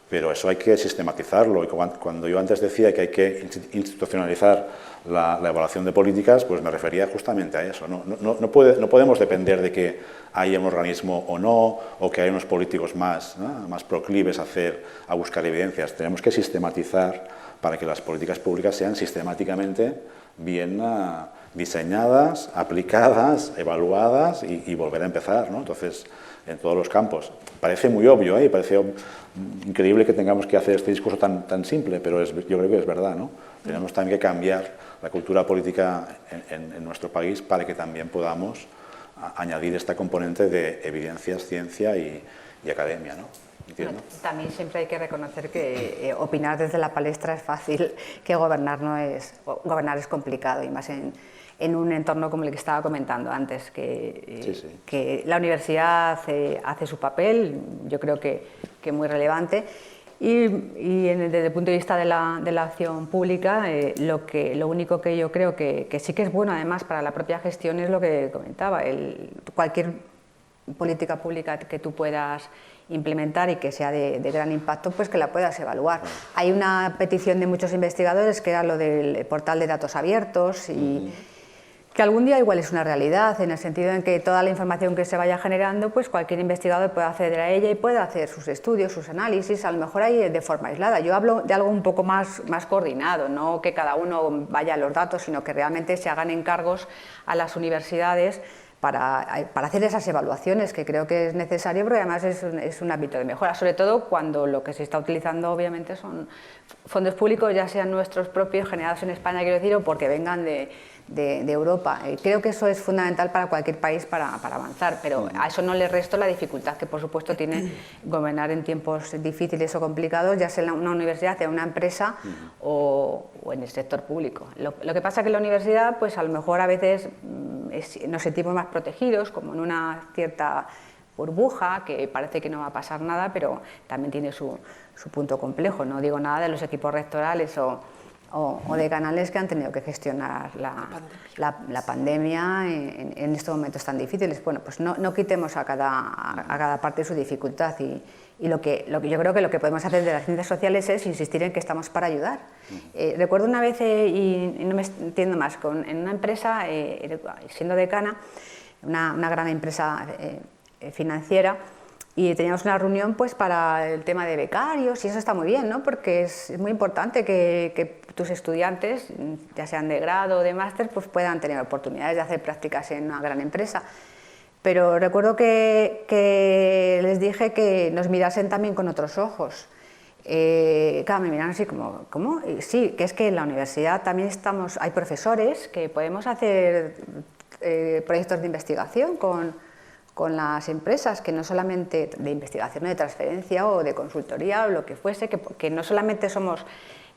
pero eso hay que sistematizarlo. Y cuando yo antes decía que hay que institucionalizar la evaluación de políticas, pues me refería justamente a eso. No podemos depender de que haya un organismo o no, o que haya unos políticos más proclives a buscar evidencias. Tenemos que sistematizar para que las políticas públicas sean sistemáticamente bien diseñadas, aplicadas, evaluadas y volver a empezar, ¿no? Entonces, en todos los campos. Parece muy obvio, y parece increíble que tengamos que hacer este discurso tan simple, pero yo creo que es verdad, ¿no? Tenemos también que cambiar la cultura política en nuestro país para que también podamos añadir esta componente de evidencias, ciencia y academia, ¿no? ¿Entiendo? También siempre hay que reconocer que opinar desde la palestra es fácil, que gobernar es complicado, y más en un entorno como el que estaba comentando antes, que la universidad hace su papel, yo creo que muy relevante, y desde el punto de vista de la acción pública, lo único que yo creo que sí que es bueno además para la propia gestión es lo que comentaba, cualquier política pública que tú puedas implementar y que sea de gran impacto, pues que la puedas evaluar. Hay una petición de muchos investigadores que era lo del portal de datos abiertos y que algún día igual es una realidad, en el sentido en que toda la información que se vaya generando, pues cualquier investigador puede acceder a ella y puede hacer sus estudios, sus análisis, a lo mejor ahí de forma aislada. Yo hablo de algo un poco más coordinado, no que cada uno vaya a los datos, sino que realmente se hagan encargos a las universidades para hacer esas evaluaciones, que creo que es necesario, pero además es un ámbito de mejora, sobre todo cuando lo que se está utilizando obviamente son fondos públicos, ya sean nuestros propios, generados en España, quiero decir, o porque vengan de Europa. Creo que eso es fundamental para cualquier país para avanzar, pero a eso no le resto la dificultad que por supuesto tiene gobernar en tiempos difíciles o complicados, ya sea en una universidad, en una empresa o en el sector público. Lo que pasa es que en la universidad, pues a lo mejor a veces nos sentimos más protegidos, como en una cierta burbuja, que parece que no va a pasar nada, pero también tiene su punto complejo. No digo nada de los equipos rectorales o de canales que han tenido que gestionar la pandemia en estos momentos tan difíciles. Bueno, pues no quitemos a cada parte su dificultad y lo que yo creo que lo que podemos hacer de las ciencias sociales es insistir en que estamos para ayudar. Recuerdo una vez, y no me entiendo más, en una empresa, siendo decana, una gran empresa financiera, y teníamos una reunión pues para el tema de becarios, y eso está muy bien, ¿no? Porque es muy importante que tus estudiantes, ya sean de grado o de máster, pues puedan tener oportunidades de hacer prácticas en una gran empresa. Pero recuerdo que les dije que nos mirasen también con otros ojos. Claro, me miraron así como, ¿cómo? Sí, que es que en la universidad también hay profesores que podemos hacer proyectos de investigación con las empresas, que no solamente de investigación o de transferencia o de consultoría o lo que fuese, que no solamente somos,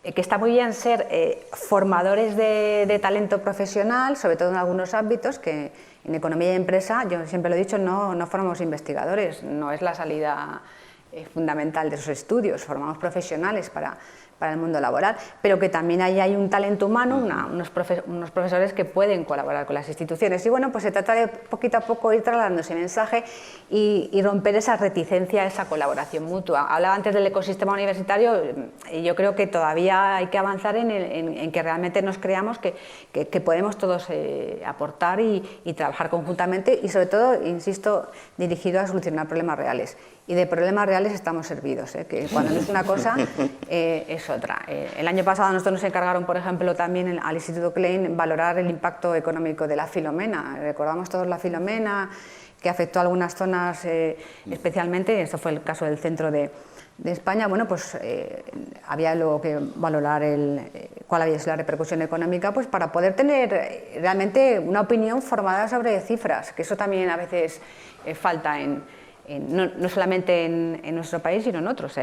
que está muy bien ser formadores de talento profesional, sobre todo en algunos ámbitos, que en economía y empresa, yo siempre lo he dicho, no formamos investigadores, no es la salida fundamental de esos estudios, formamos profesionales para el mundo laboral, pero que también ahí hay un talento humano, unos profesores que pueden colaborar con las instituciones. Y bueno, pues se trata de poquito a poco ir trasladando ese mensaje y romper esa reticencia, esa colaboración mutua. Hablaba antes del ecosistema universitario, y yo creo que todavía hay que avanzar en que realmente nos creamos que podemos todos aportar y trabajar conjuntamente, y sobre todo, insisto, dirigido a solucionar problemas reales. Y de problemas reales estamos servidos, que cuando no es una cosa es otra. El año pasado a nosotros nos encargaron, por ejemplo, también al Instituto Klein valorar el impacto económico de la Filomena. Recordamos todos la Filomena, que afectó a algunas zonas especialmente, esto fue el caso del centro de España. Bueno, pues había luego que valorar cuál había sido la repercusión económica, pues para poder tener realmente una opinión formada sobre cifras, que eso también a veces falta no solamente en nuestro país, sino en otros.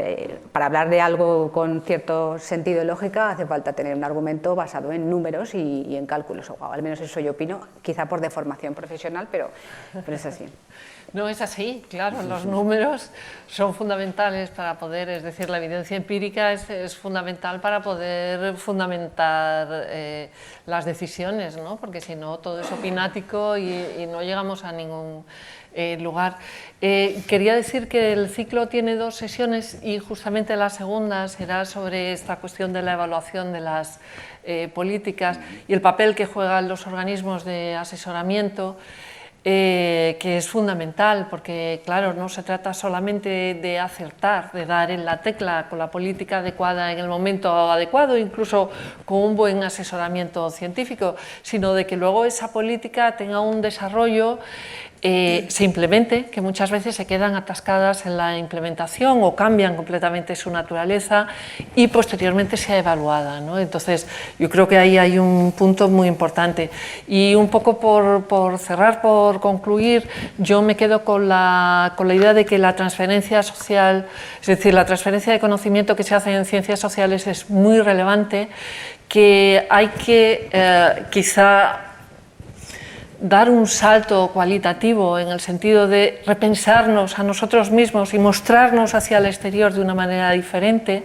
Para hablar de algo con cierto sentido y lógica hace falta tener un argumento basado en números y en cálculos, o al menos eso yo opino, quizá por deformación profesional, pero es así. No es así, claro, los números son fundamentales para poder, es decir, la evidencia empírica es fundamental para poder fundamentar las decisiones, ¿no? Porque si no todo es opinático y no llegamos a ningún lugar. Quería decir que el ciclo tiene 2 sesiones y justamente la segunda será sobre esta cuestión de la evaluación de las políticas y el papel que juegan los organismos de asesoramiento. que es fundamental, porque claro, no se trata solamente de acertar, de dar en la tecla con la política adecuada en el momento adecuado, incluso con un buen asesoramiento científico, sino de que luego esa política tenga un desarrollo, se implemente, que muchas veces se quedan atascadas en la implementación o cambian completamente su naturaleza y posteriormente sea evaluada, ¿no? Entonces, yo creo que ahí hay un punto muy importante. Y un poco por cerrar, por concluir, yo me quedo con la idea de que la transferencia social, es decir, la transferencia de conocimiento que se hace en ciencias sociales es muy relevante, que hay que quizá dar un salto cualitativo en el sentido de repensarnos a nosotros mismos y mostrarnos hacia el exterior de una manera diferente.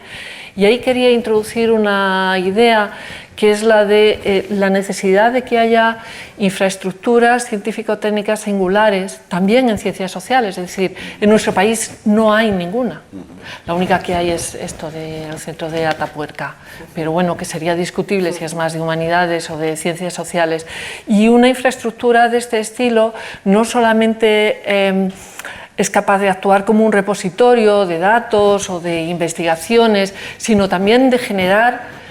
Y ahí quería introducir una idea que es la de la necesidad de que haya infraestructuras científico-técnicas singulares también en ciencias sociales, es decir, en nuestro país no hay ninguna. La única que hay es esto del centro de Atapuerca, pero bueno, que sería discutible si es más de humanidades o de ciencias sociales. Y una infraestructura de este estilo no solamente es capaz de actuar como un repositorio de datos o de investigaciones, sino también de generar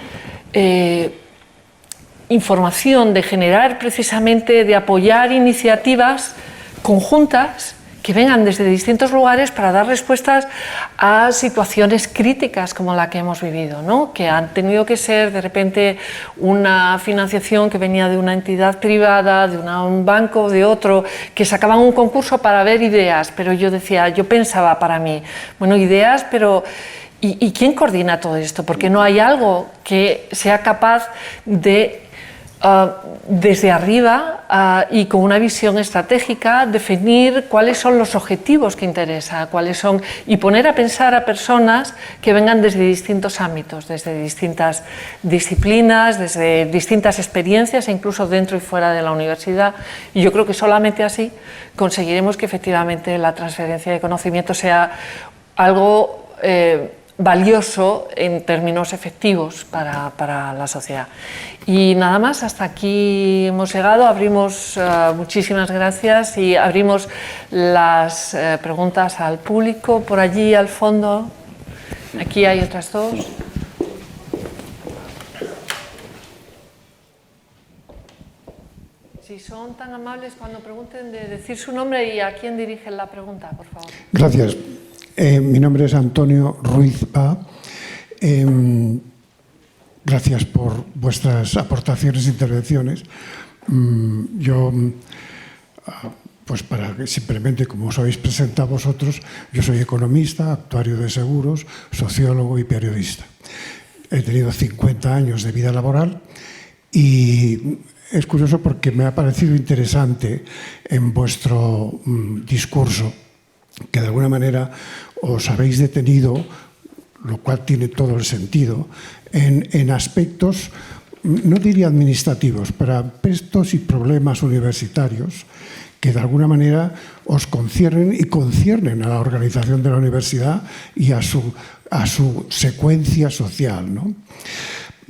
información, de generar precisamente, de apoyar iniciativas conjuntas que vengan desde distintos lugares para dar respuestas a situaciones críticas como la que hemos vivido, ¿no? Que han tenido que ser de repente una financiación que venía de una entidad privada, de un banco, de otro, que sacaban un concurso para ver ideas, pero yo pensaba para mí, bueno, ideas, pero ¿y quién coordina todo esto? Porque no hay algo que sea capaz de desde arriba y con una visión estratégica definir cuáles son los objetivos que interesa, cuáles son, y poner a pensar a personas que vengan desde distintos ámbitos, desde distintas disciplinas, desde distintas experiencias, incluso dentro y fuera de la universidad. Y yo creo que solamente así conseguiremos que efectivamente la transferencia de conocimiento sea algo valioso en términos efectivos para la sociedad. Y nada más, hasta aquí hemos llegado. Abrimos, muchísimas gracias, y abrimos las preguntas al público. Por allí al fondo, aquí hay otras dos. Si son tan amables, cuando pregunten, de decir su nombre y a quién dirigen la pregunta, por favor. Gracias. Mi nombre es Antonio Ruiz Pá. Gracias por vuestras aportaciones e intervenciones. Yo, pues simplemente, como os habéis presentado vosotros, yo soy economista, actuario de seguros, sociólogo y periodista. He tenido 50 años de vida laboral y es curioso porque me ha parecido interesante en vuestro discurso que de alguna manera os habéis detenido, lo cual tiene todo el sentido, en aspectos, no diría administrativos, pero aspectos y problemas universitarios que de alguna manera os conciernen y conciernen a la organización de la universidad y a su secuencia social, ¿no?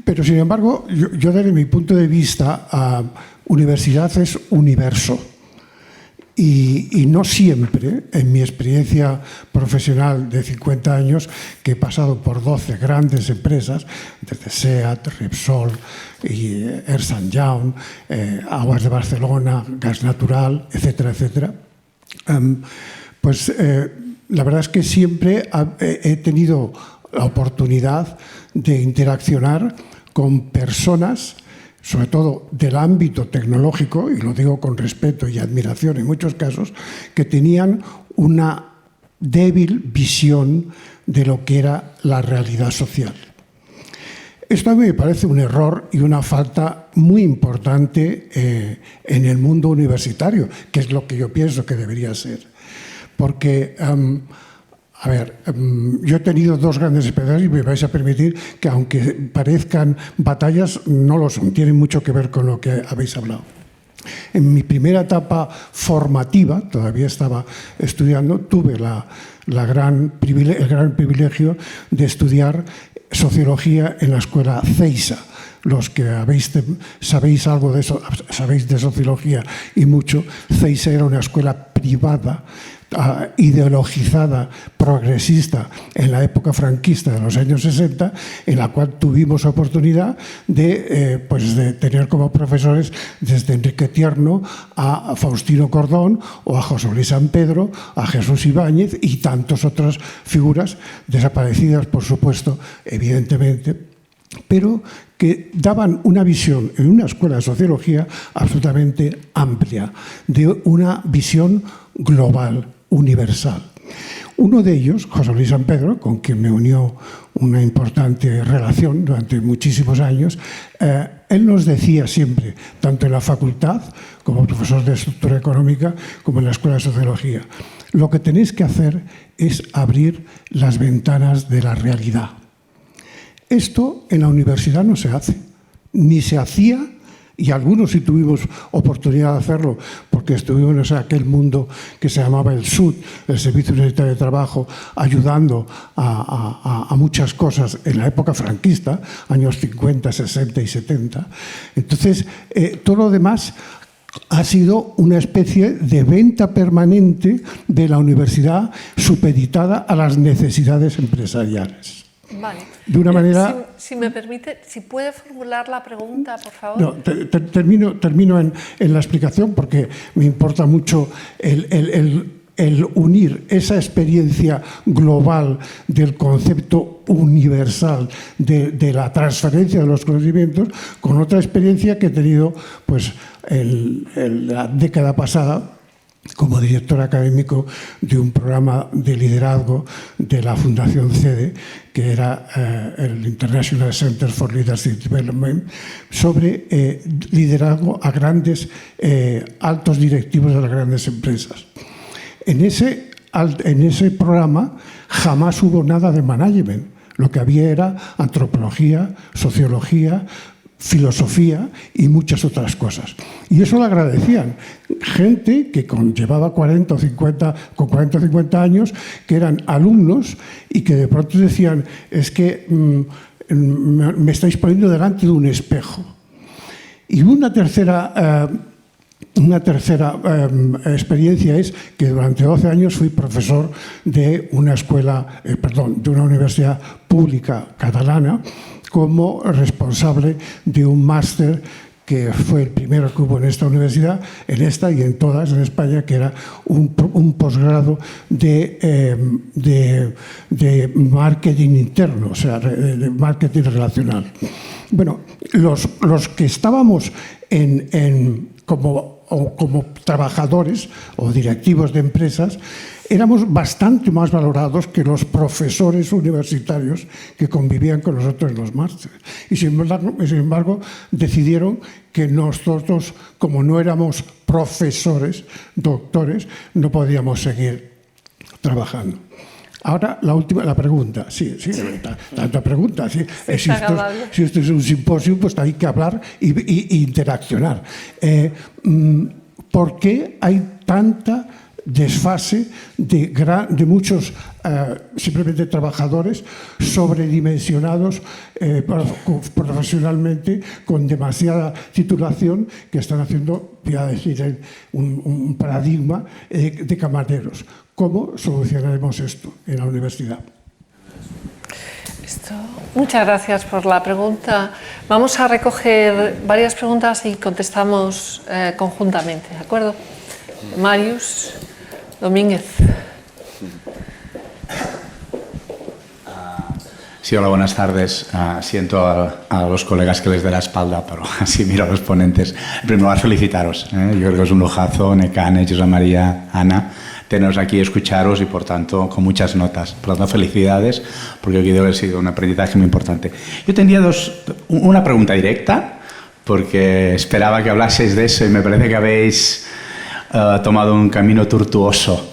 Pero, sin embargo, yo desde mi punto de vista, universidad es universo. Y no siempre, en mi experiencia profesional de 50 años, que he pasado por 12 grandes empresas, desde SEAT, Repsol, y Ernst & Young, Aguas de Barcelona, Gas Natural, etcétera, etcétera, pues la verdad es que siempre he tenido la oportunidad de interaccionar con personas, sobre todo del ámbito tecnológico, y lo digo con respeto y admiración en muchos casos, que tenían una débil visión de lo que era la realidad social. Esto a mí me parece un error y una falta muy importante en el mundo universitario, que es lo que yo pienso que debería ser. Porque a ver, yo he tenido dos grandes experiencias y me vais a permitir que, aunque parezcan batallas, no lo son. Tienen mucho que ver con lo que habéis hablado. En mi primera etapa formativa, todavía estaba estudiando, tuve el gran privilegio de estudiar sociología en la escuela CEISA. Los que sabéis algo de eso, sabéis de sociología y mucho. CEISA era una escuela privada, ideologizada, progresista en la época franquista de los años 60, en la cual tuvimos oportunidad de tener como profesores desde Enrique Tierno a Faustino Cordón o a José Luis San Pedro, a Jesús Ibáñez y tantas otras figuras desaparecidas, por supuesto, evidentemente, pero que daban una visión en una escuela de sociología absolutamente amplia, de una visión global, universal. Uno de ellos, José Luis San Pedro, con quien me unió una importante relación durante muchísimos años, él nos decía siempre, tanto en la facultad como profesor de estructura económica, como en la escuela de sociología, lo que tenéis que hacer es abrir las ventanas de la realidad. Esto en la universidad no se hace, ni se hacía, y algunos sí tuvimos oportunidad de hacerlo, porque estuvimos en aquel mundo que se llamaba el SUT, el Servicio Universitario de Trabajo, ayudando a muchas cosas en la época franquista, años 50, 60 y 70. Entonces, todo lo demás ha sido una especie de venta permanente de la universidad supeditada a las necesidades empresariales. Vale. De una manera... Si me permite, si puede formular la pregunta, por favor. No, termino en la explicación porque me importa mucho el unir esa experiencia global del concepto universal de la transferencia de los conocimientos con otra experiencia que he tenido pues, en la década pasada como director académico de un programa de liderazgo de la Fundación CEDE, que era el International Center for Leadership Development, sobre liderazgo a grandes, altos directivos de las grandes empresas. En ese programa jamás hubo nada de management. Lo que había era antropología, sociología, filosofía y muchas otras cosas. Y eso lo agradecían. Gente que llevaba 40 o 50 años, que eran alumnos y que de pronto decían, es que me estáis poniendo delante de un espejo. Y una tercera experiencia es que durante 12 años fui profesor de una de una universidad pública catalana, como responsable de un máster que fue el primero que hubo en esta universidad, en esta y en todas en España, que era un posgrado de marketing interno, o sea, de marketing relacional. Bueno, los que estábamos como trabajadores o directivos de empresas, éramos bastante más valorados que los profesores universitarios que convivían con nosotros en los másteres. Y sin embargo, decidieron que nosotros, como no éramos profesores, doctores, no podíamos seguir trabajando. Ahora, la pregunta. Sí, tanta pregunta. Sí. Si esto es un simposio, pues hay que hablar e interaccionar. ¿Por qué hay tanta desfase de muchos simplemente trabajadores sobredimensionados profesionalmente, con demasiada titulación, que están haciendo, voy a decir, un paradigma de camareros? ¿Cómo solucionaremos esto en la universidad? Muchas gracias por la pregunta. Vamos a recoger varias preguntas y contestamos conjuntamente, ¿de acuerdo? Marius Domínguez. Sí, hola, buenas tardes. Siento a los colegas que les dé la espalda, pero así miro a los ponentes. En primer lugar, felicitaros. Yo creo que es un lujazo, Necane, José María, Ana, teneros aquí, escucharos y, por tanto, con muchas notas. Por lo tanto, felicidades, porque aquí debe haber sido un aprendizaje muy importante. Yo tendría una pregunta directa, porque esperaba que hablaseis de eso y me parece que habéis tomado un camino tortuoso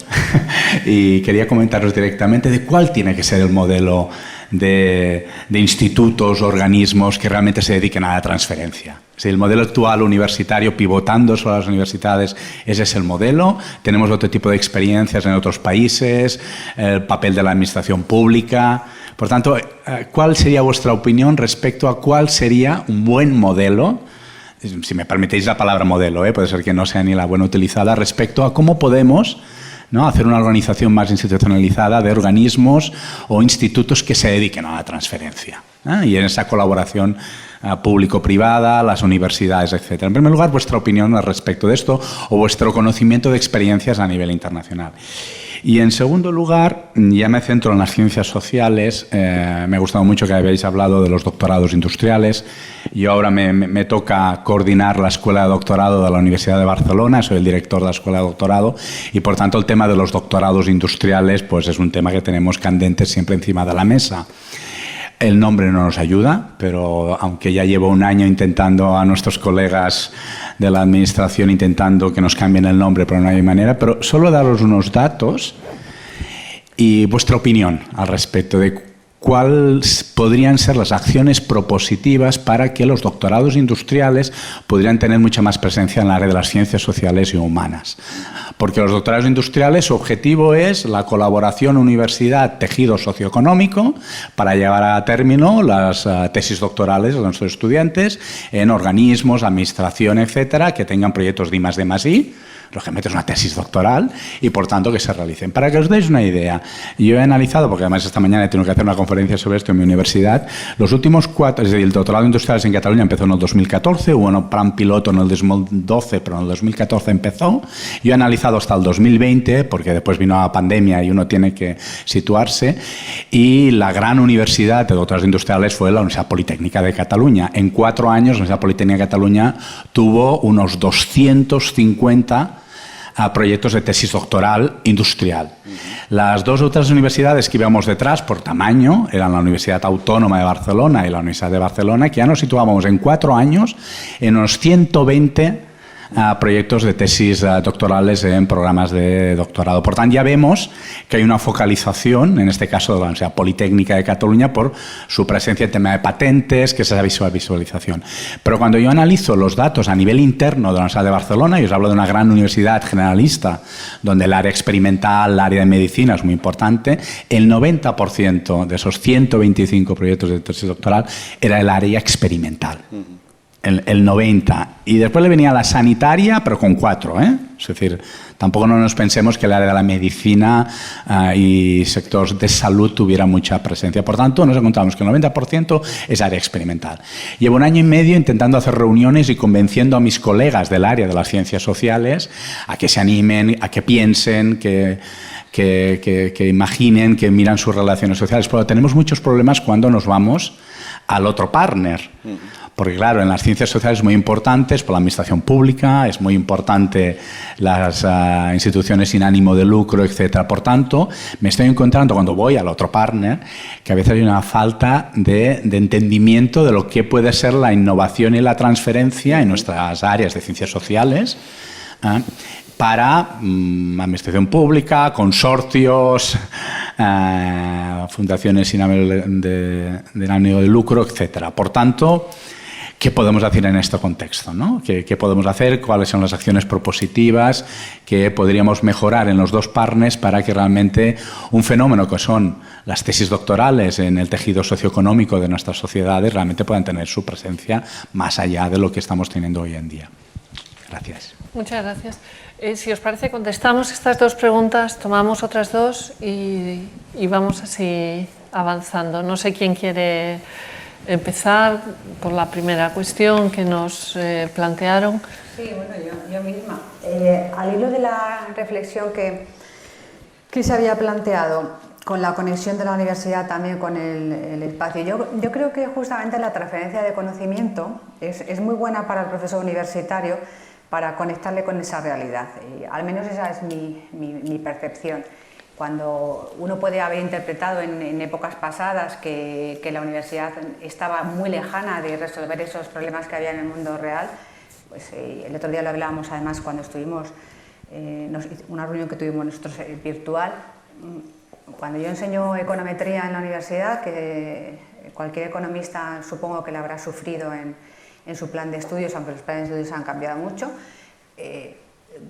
y quería comentaros directamente de cuál tiene que ser el modelo de institutos, organismos que realmente se dediquen a la transferencia. Si el modelo actual universitario, pivotando sobre las universidades, ese es el modelo. Tenemos otro tipo de experiencias en otros países, el papel de la administración pública. Por tanto, ¿cuál sería vuestra opinión respecto a cuál sería un buen modelo? Si me permitéis la palabra modelo, puede ser que no sea ni la buena utilizada, respecto a cómo podemos, ¿no?, hacer una organización más institucionalizada de organismos o institutos que se dediquen a la transferencia, y en esa colaboración público-privada, las universidades, etc. En primer lugar, vuestra opinión al respecto de esto o vuestro conocimiento de experiencias a nivel internacional. Y en segundo lugar, ya me centro en las ciencias sociales. Me ha gustado mucho que habéis hablado de los doctorados industriales. Yo ahora me toca coordinar la Escuela de Doctorado de la Universidad de Barcelona, soy el director de la Escuela de Doctorado y por tanto el tema de los doctorados industriales pues es un tema que tenemos candente siempre encima de la mesa. El nombre no nos ayuda, pero aunque ya llevo un año intentando a nuestros colegas de la administración, intentando que nos cambien el nombre, pero no hay manera, pero solo daros unos datos y vuestra opinión al respecto de cuáles podrían ser las acciones propositivas para que los doctorados industriales pudieran tener mucha más presencia en la área de las ciencias sociales y humanas. Porque los doctorados industriales, su objetivo es la colaboración universidad-tejido socioeconómico para llevar a término las tesis doctorales de nuestros estudiantes en organismos, administración, etcétera, que tengan proyectos de I+D+I, lógicamente es una tesis doctoral y por tanto que se realicen. Para que os deis una idea, yo he analizado, porque además esta mañana he tenido que hacer una conferencia sobre esto en mi universidad, los últimos 4, es decir, el doctorado industrial en Cataluña empezó en el 2014, hubo un plan piloto en el 2012, pero en el 2014 empezó. Yo he analizado hasta el 2020, porque después vino la pandemia y uno tiene que situarse, y la gran universidad de doctorados industriales fue la Universidad Politécnica de Cataluña. En 4 años, la Universidad Politécnica de Cataluña tuvo unos 250 a proyectos de tesis doctoral industrial. Las dos otras universidades que íbamos detrás por tamaño eran la Universidad Autónoma de Barcelona y la Universidad de Barcelona, que ya nos situábamos en 4 años en unos 120 proyectos de tesis doctorales en programas de doctorado. Por tanto, ya vemos que hay una focalización, en este caso de la Universidad Politécnica de Cataluña, por su presencia en tema de patentes, que es esa visualización. Pero cuando yo analizo los datos a nivel interno de la Universidad de Barcelona, y os hablo de una gran universidad generalista, donde el área experimental, el área de medicina es muy importante, el 90% de esos 125 proyectos de tesis doctoral era el área experimental. El 90%. Y después le venía la sanitaria, pero con 4, Es decir, tampoco no nos pensemos que el área de la medicina y sectores de salud tuviera mucha presencia. Por tanto, nos encontramos que el 90% es área experimental. Llevo 1 año y medio intentando hacer reuniones y convenciendo a mis colegas del área de las ciencias sociales a que se animen, a que piensen, que imaginen, que miran sus relaciones sociales. Pero tenemos muchos problemas cuando nos vamos al otro partner. Porque claro, en las ciencias sociales es muy importante, por la administración pública, es muy importante las instituciones sin ánimo de lucro, etcétera. Por tanto, me estoy encontrando cuando voy al otro partner que a veces hay una falta de entendimiento de lo que puede ser la innovación y la transferencia en nuestras áreas de ciencias sociales para administración pública, consorcios, fundaciones sin ánimo de lucro, etcétera. Por tanto, ¿qué podemos hacer en este contexto, ¿no? ¿Qué podemos hacer? ¿Cuáles son las acciones propositivas que podríamos mejorar en los dos partners para que realmente un fenómeno que son las tesis doctorales en el tejido socioeconómico de nuestras sociedades realmente puedan tener su presencia más allá de lo que estamos teniendo hoy en día? Gracias. Muchas gracias. Si os parece, contestamos estas 2 preguntas, tomamos otras 2 y vamos así avanzando. No sé quién quiere empezar por la primera cuestión que nos plantearon. Sí, bueno, yo misma. Al hilo de la reflexión que se había planteado con la conexión de la universidad también con el espacio, yo creo que justamente la transferencia de conocimiento es muy buena para el profesor universitario para conectarle con esa realidad. Y al menos esa es mi percepción. Cuando uno puede haber interpretado en épocas pasadas que la universidad estaba muy lejana de resolver esos problemas que había en el mundo real, pues el otro día lo hablábamos además cuando estuvimos, una reunión que tuvimos nosotros virtual. Cuando yo enseño econometría en la universidad, que cualquier economista supongo que la habrá sufrido en su plan de estudios, aunque los planes de estudios han cambiado mucho.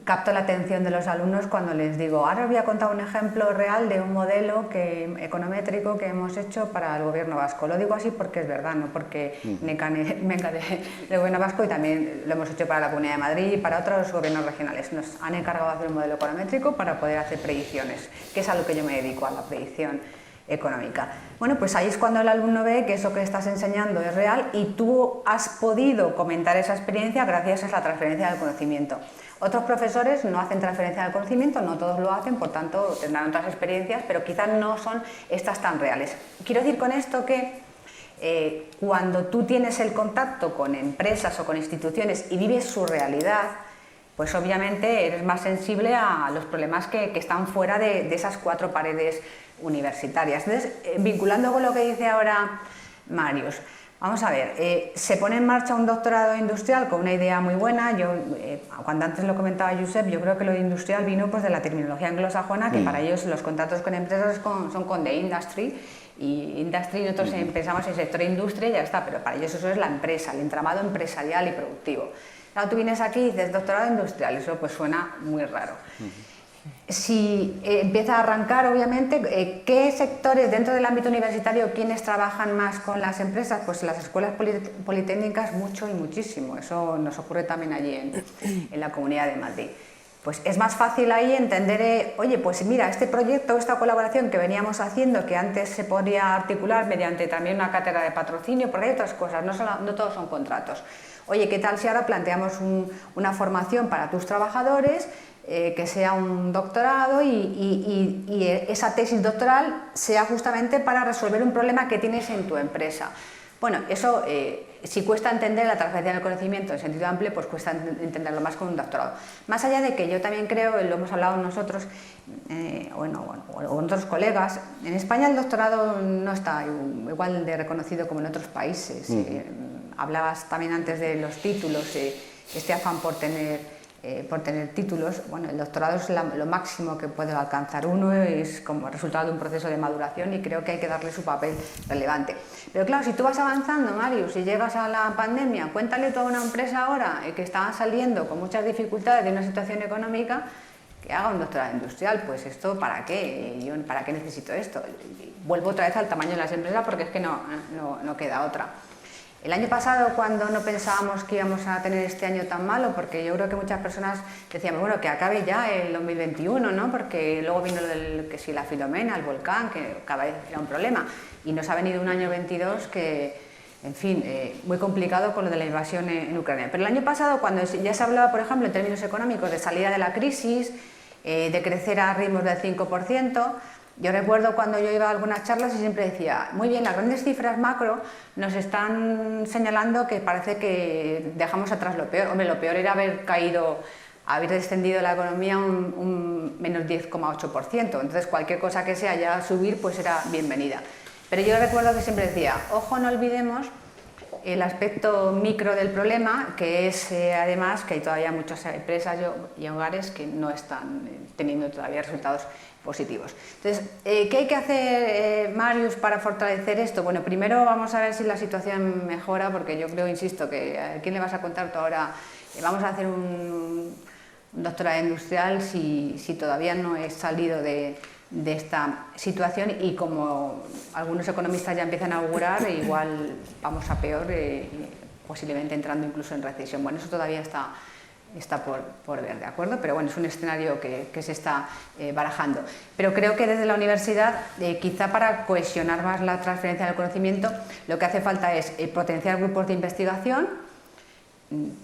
Capto la atención de los alumnos cuando les digo, ahora os voy a contar un ejemplo real de un modelo econométrico que hemos hecho para el gobierno vasco. Lo digo así porque es verdad, no porque venga del gobierno vasco, y también lo hemos hecho para la Comunidad de Madrid y para otros gobiernos regionales. Nos han encargado de hacer un modelo econométrico para poder hacer predicciones, que es a lo que yo me dedico, a la predicción económica. Bueno, pues ahí es cuando el alumno ve que eso que estás enseñando es real y tú has podido comentar esa experiencia gracias a la transferencia del conocimiento. Otros profesores no hacen transferencia del conocimiento, no todos lo hacen, por tanto tendrán otras experiencias, pero quizás no son estas tan reales. Quiero decir con esto que cuando tú tienes el contacto con empresas o con instituciones y vives su realidad, pues obviamente eres más sensible a los problemas que están fuera de esas cuatro paredes universitarias. Entonces, vinculando con lo que dice ahora Marius, vamos a ver, se pone en marcha un doctorado industrial con una idea muy buena. Yo, cuando antes lo comentaba Josep, yo creo que lo de industrial vino pues de la terminología anglosajona, que para ellos los contratos con empresas son con the industry, y industry nosotros pensamos en el sector industria y ya está, pero para ellos eso es la empresa, el entramado empresarial y productivo. Claro, tú vienes aquí y dices doctorado industrial, eso pues suena muy raro. Si empieza a arrancar, obviamente, ¿qué sectores dentro del ámbito universitario, quiénes trabajan más con las empresas? Pues las escuelas politécnicas mucho y muchísimo. Eso nos ocurre también allí en la Comunidad de Madrid. Pues es más fácil ahí entender, oye, pues mira, este proyecto, esta colaboración que veníamos haciendo, que antes se podía articular mediante también una cátedra de patrocinio, porque hay otras cosas, no todos son contratos. Oye, ¿qué tal si ahora planteamos una formación para tus trabajadores, que sea un doctorado y esa tesis doctoral sea justamente para resolver un problema que tienes en tu empresa? Bueno, eso, si cuesta entender la transferencia del conocimiento en sentido amplio, pues cuesta entenderlo más con un doctorado. Más allá de que yo también creo, lo hemos hablado nosotros, o otros colegas, en España el doctorado no está igual de reconocido como en otros países. Hablabas también antes de los títulos, este afán por tener títulos. Bueno, el doctorado es lo máximo que puede alcanzar uno, es como resultado de un proceso de maduración y creo que hay que darle su papel relevante. Pero claro, si tú vas avanzando, Marius, y llegas a la pandemia, cuéntale toda una empresa ahora que está saliendo con muchas dificultades de una situación económica, que haga un doctorado industrial. Pues esto, ¿para qué? Yo, ¿para qué necesito esto? Vuelvo otra vez al tamaño de las empresas porque es que no queda otra. El año pasado, cuando no pensábamos que íbamos a tener este año tan malo, porque yo creo que muchas personas decíamos, bueno, que acabe ya el 2021, ¿no? Porque luego vino que si la Filomena, el volcán, que cada vez era un problema, y nos ha venido un año 22 que, en fin, muy complicado con lo de la invasión en Ucrania. Pero el año pasado, cuando ya se hablaba, por ejemplo, en términos económicos, de salida de la crisis, de crecer a ritmos del 5%, yo recuerdo cuando yo iba a algunas charlas y siempre decía, muy bien, las grandes cifras macro nos están señalando que parece que dejamos atrás lo peor. Hombre, lo peor era haber descendido la economía un menos 10,8%. Entonces, cualquier cosa que sea ya subir, pues era bienvenida. Pero yo recuerdo que siempre decía, ojo, no olvidemos el aspecto micro del problema, que es además que hay todavía muchas empresas y hogares que no están teniendo todavía resultados positivos. Entonces, ¿qué hay que hacer, Marius, para fortalecer esto? Bueno, primero vamos a ver si la situación mejora, porque yo creo, insisto, que ¿a quién le vas a contar tú ahora? Vamos a hacer un doctorado industrial si todavía no he salido de esta situación, y como algunos economistas ya empiezan a augurar, igual vamos a peor, posiblemente entrando incluso en recesión. Bueno, eso todavía está por ver, ¿de acuerdo? Pero bueno, es un escenario que se está barajando. Pero creo que desde la universidad, quizá para cohesionar más la transferencia del conocimiento, lo que hace falta es potenciar grupos de investigación,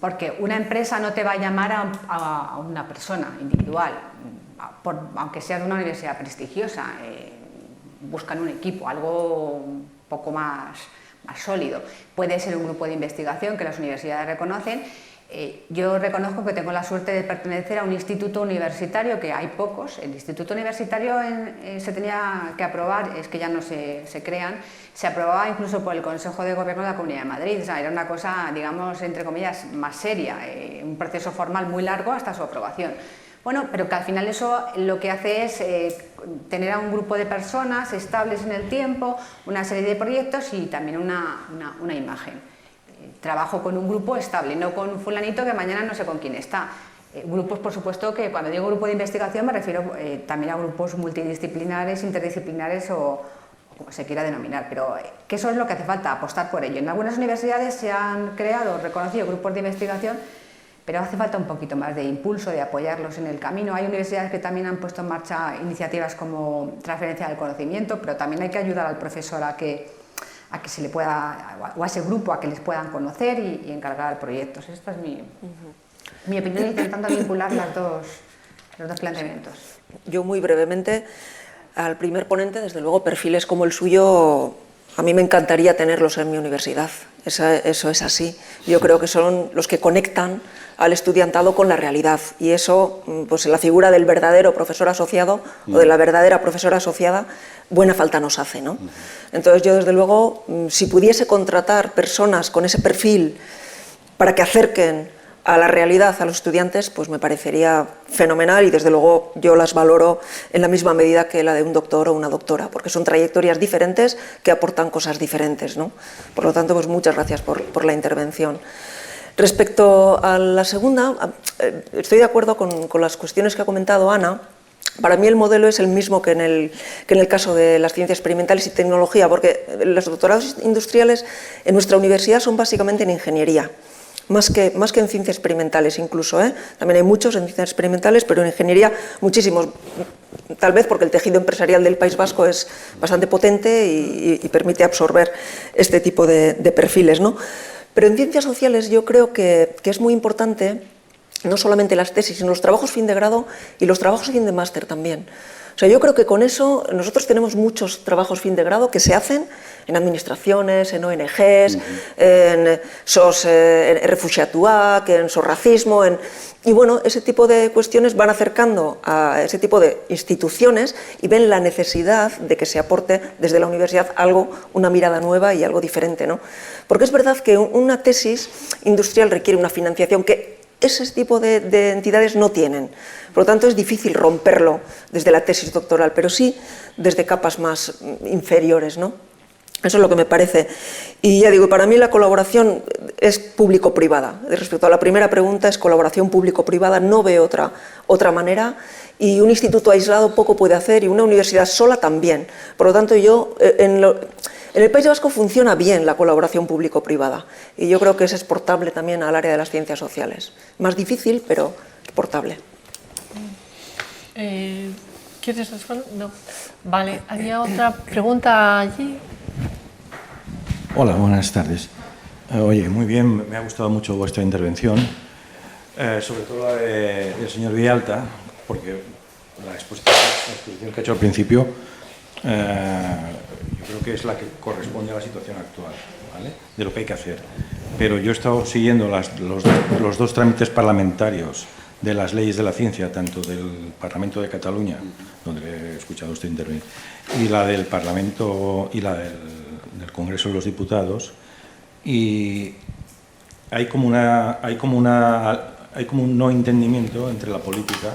porque una empresa no te va a llamar a una persona individual, aunque sea de una universidad prestigiosa. Buscan un equipo, algo un poco más sólido. Puede ser un grupo de investigación que las universidades reconocen. Yo reconozco que tengo la suerte de pertenecer a un instituto universitario, que hay pocos. El instituto universitario se tenía que aprobar, es que ya no se crean, se aprobaba incluso por el Consejo de Gobierno de la Comunidad de Madrid. O sea, era una cosa, digamos, entre comillas, más seria, un proceso formal muy largo hasta su aprobación. Bueno, pero que al final eso lo que hace es tener a un grupo de personas estables en el tiempo, una serie de proyectos y también una imagen. trabajo con un grupo estable, no con fulanito que mañana no sé con quién está. Grupos, por supuesto, que cuando digo grupo de investigación me refiero también a grupos multidisciplinares, interdisciplinares o como se quiera denominar, pero que eso es lo que hace falta, apostar por ello. En algunas universidades se han creado, reconocido grupos de investigación, pero hace falta un poquito más de impulso, de apoyarlos en el camino. Hay universidades que también han puesto en marcha iniciativas como transferencia del conocimiento, pero también hay que ayudar al profesor a que se le pueda, o a ese grupo, a que les puedan conocer y encargar proyectos. Esta es mi opinión, intentando vincular los dos planteamientos. Yo muy brevemente, al primer ponente, desde luego perfiles como el suyo, a mí me encantaría tenerlos en mi universidad. Eso es así. Yo creo que son los que conectan al estudiantado con la realidad, y eso, pues en la figura del verdadero profesor asociado o de la verdadera profesora asociada, buena falta nos hace, ¿no? Entonces yo, desde luego, si pudiese contratar personas con ese perfil para que acerquen a la realidad a los estudiantes, pues me parecería fenomenal, y desde luego yo las valoro en la misma medida que la de un doctor o una doctora, porque son trayectorias diferentes que aportan cosas diferentes, ¿no? Por lo tanto, pues muchas gracias por la intervención. Respecto a la segunda, estoy de acuerdo con las cuestiones que ha comentado Ana. Para mí el modelo es el mismo que en el caso de las ciencias experimentales y tecnología, porque los doctorados industriales en nuestra universidad son básicamente en ingeniería, más que en ciencias experimentales incluso, ¿eh? También hay muchos en ciencias experimentales, pero en ingeniería muchísimos, tal vez porque el tejido empresarial del País Vasco es bastante potente y permite absorber este tipo de perfiles, ¿no? Pero en ciencias sociales yo creo que es muy importante no solamente las tesis, sino los trabajos fin de grado y los trabajos fin de máster también. O sea, yo creo que con eso nosotros tenemos muchos trabajos fin de grado que se hacen en administraciones, en ONGs, en SOS Refugiatuac, en SOS Racismo, y bueno, ese tipo de cuestiones van acercando a ese tipo de instituciones y ven la necesidad de que se aporte desde la universidad algo, una mirada nueva y algo diferente, ¿no? Porque es verdad que una tesis industrial requiere una financiación que ese tipo de entidades no tienen. Por lo tanto, es difícil romperlo desde la tesis doctoral, pero sí desde capas más inferiores, ¿no? Eso es lo que me parece. Y ya digo, para mí la colaboración es público-privada. Respecto a la primera pregunta, es colaboración público-privada, no veo otra manera, y un instituto aislado poco puede hacer, y una universidad sola también. Por lo tanto, en el País Vasco funciona bien la colaboración público-privada, y yo creo que es exportable también al área de las ciencias sociales. Más difícil, pero exportable. ¿Quieres responder? No. Vale, había otra pregunta allí. Hola, buenas tardes. Oye, muy bien, me ha gustado mucho vuestra intervención, sobre todo la del señor Villalta, porque la exposición que ha hecho al principio yo creo que es la que corresponde a la situación actual, ¿vale? De lo que hay que hacer. Pero yo he estado siguiendo los dos trámites parlamentarios de las leyes de la ciencia, tanto del Parlamento de Cataluña, donde he escuchado usted intervenir, y la del Parlamento y la del Congreso de los Diputados, y hay como un no entendimiento entre la política,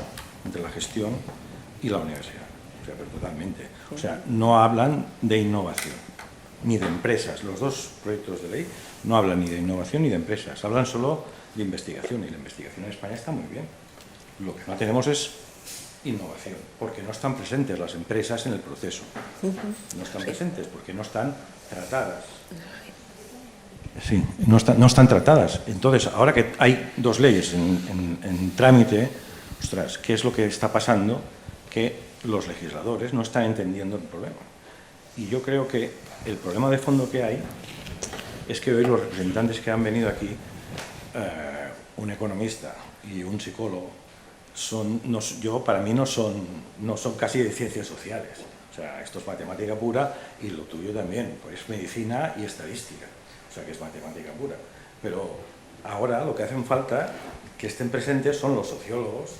entre la gestión y la universidad, o sea, pero totalmente. O sea, no hablan de innovación, ni de empresas. Los dos proyectos de ley no hablan ni de innovación ni de empresas, hablan solo de investigación, y la investigación en España está muy bien. Lo que no tenemos es innovación, porque no están presentes las empresas en el proceso. No están presentes porque no están tratadas. Sí, no están tratadas. Entonces, ahora que hay dos leyes en trámite, ostras, ¿qué es lo que está pasando? Que los legisladores no están entendiendo el problema. Y yo creo que el problema de fondo que hay es que hoy los representantes que han venido aquí, un economista y un psicólogo, para mí no son casi de ciencias sociales. O sea, esto es matemática pura, y lo tuyo también, pues medicina y estadística. O sea, que es matemática pura. Pero ahora lo que hacen falta que estén presentes son los sociólogos,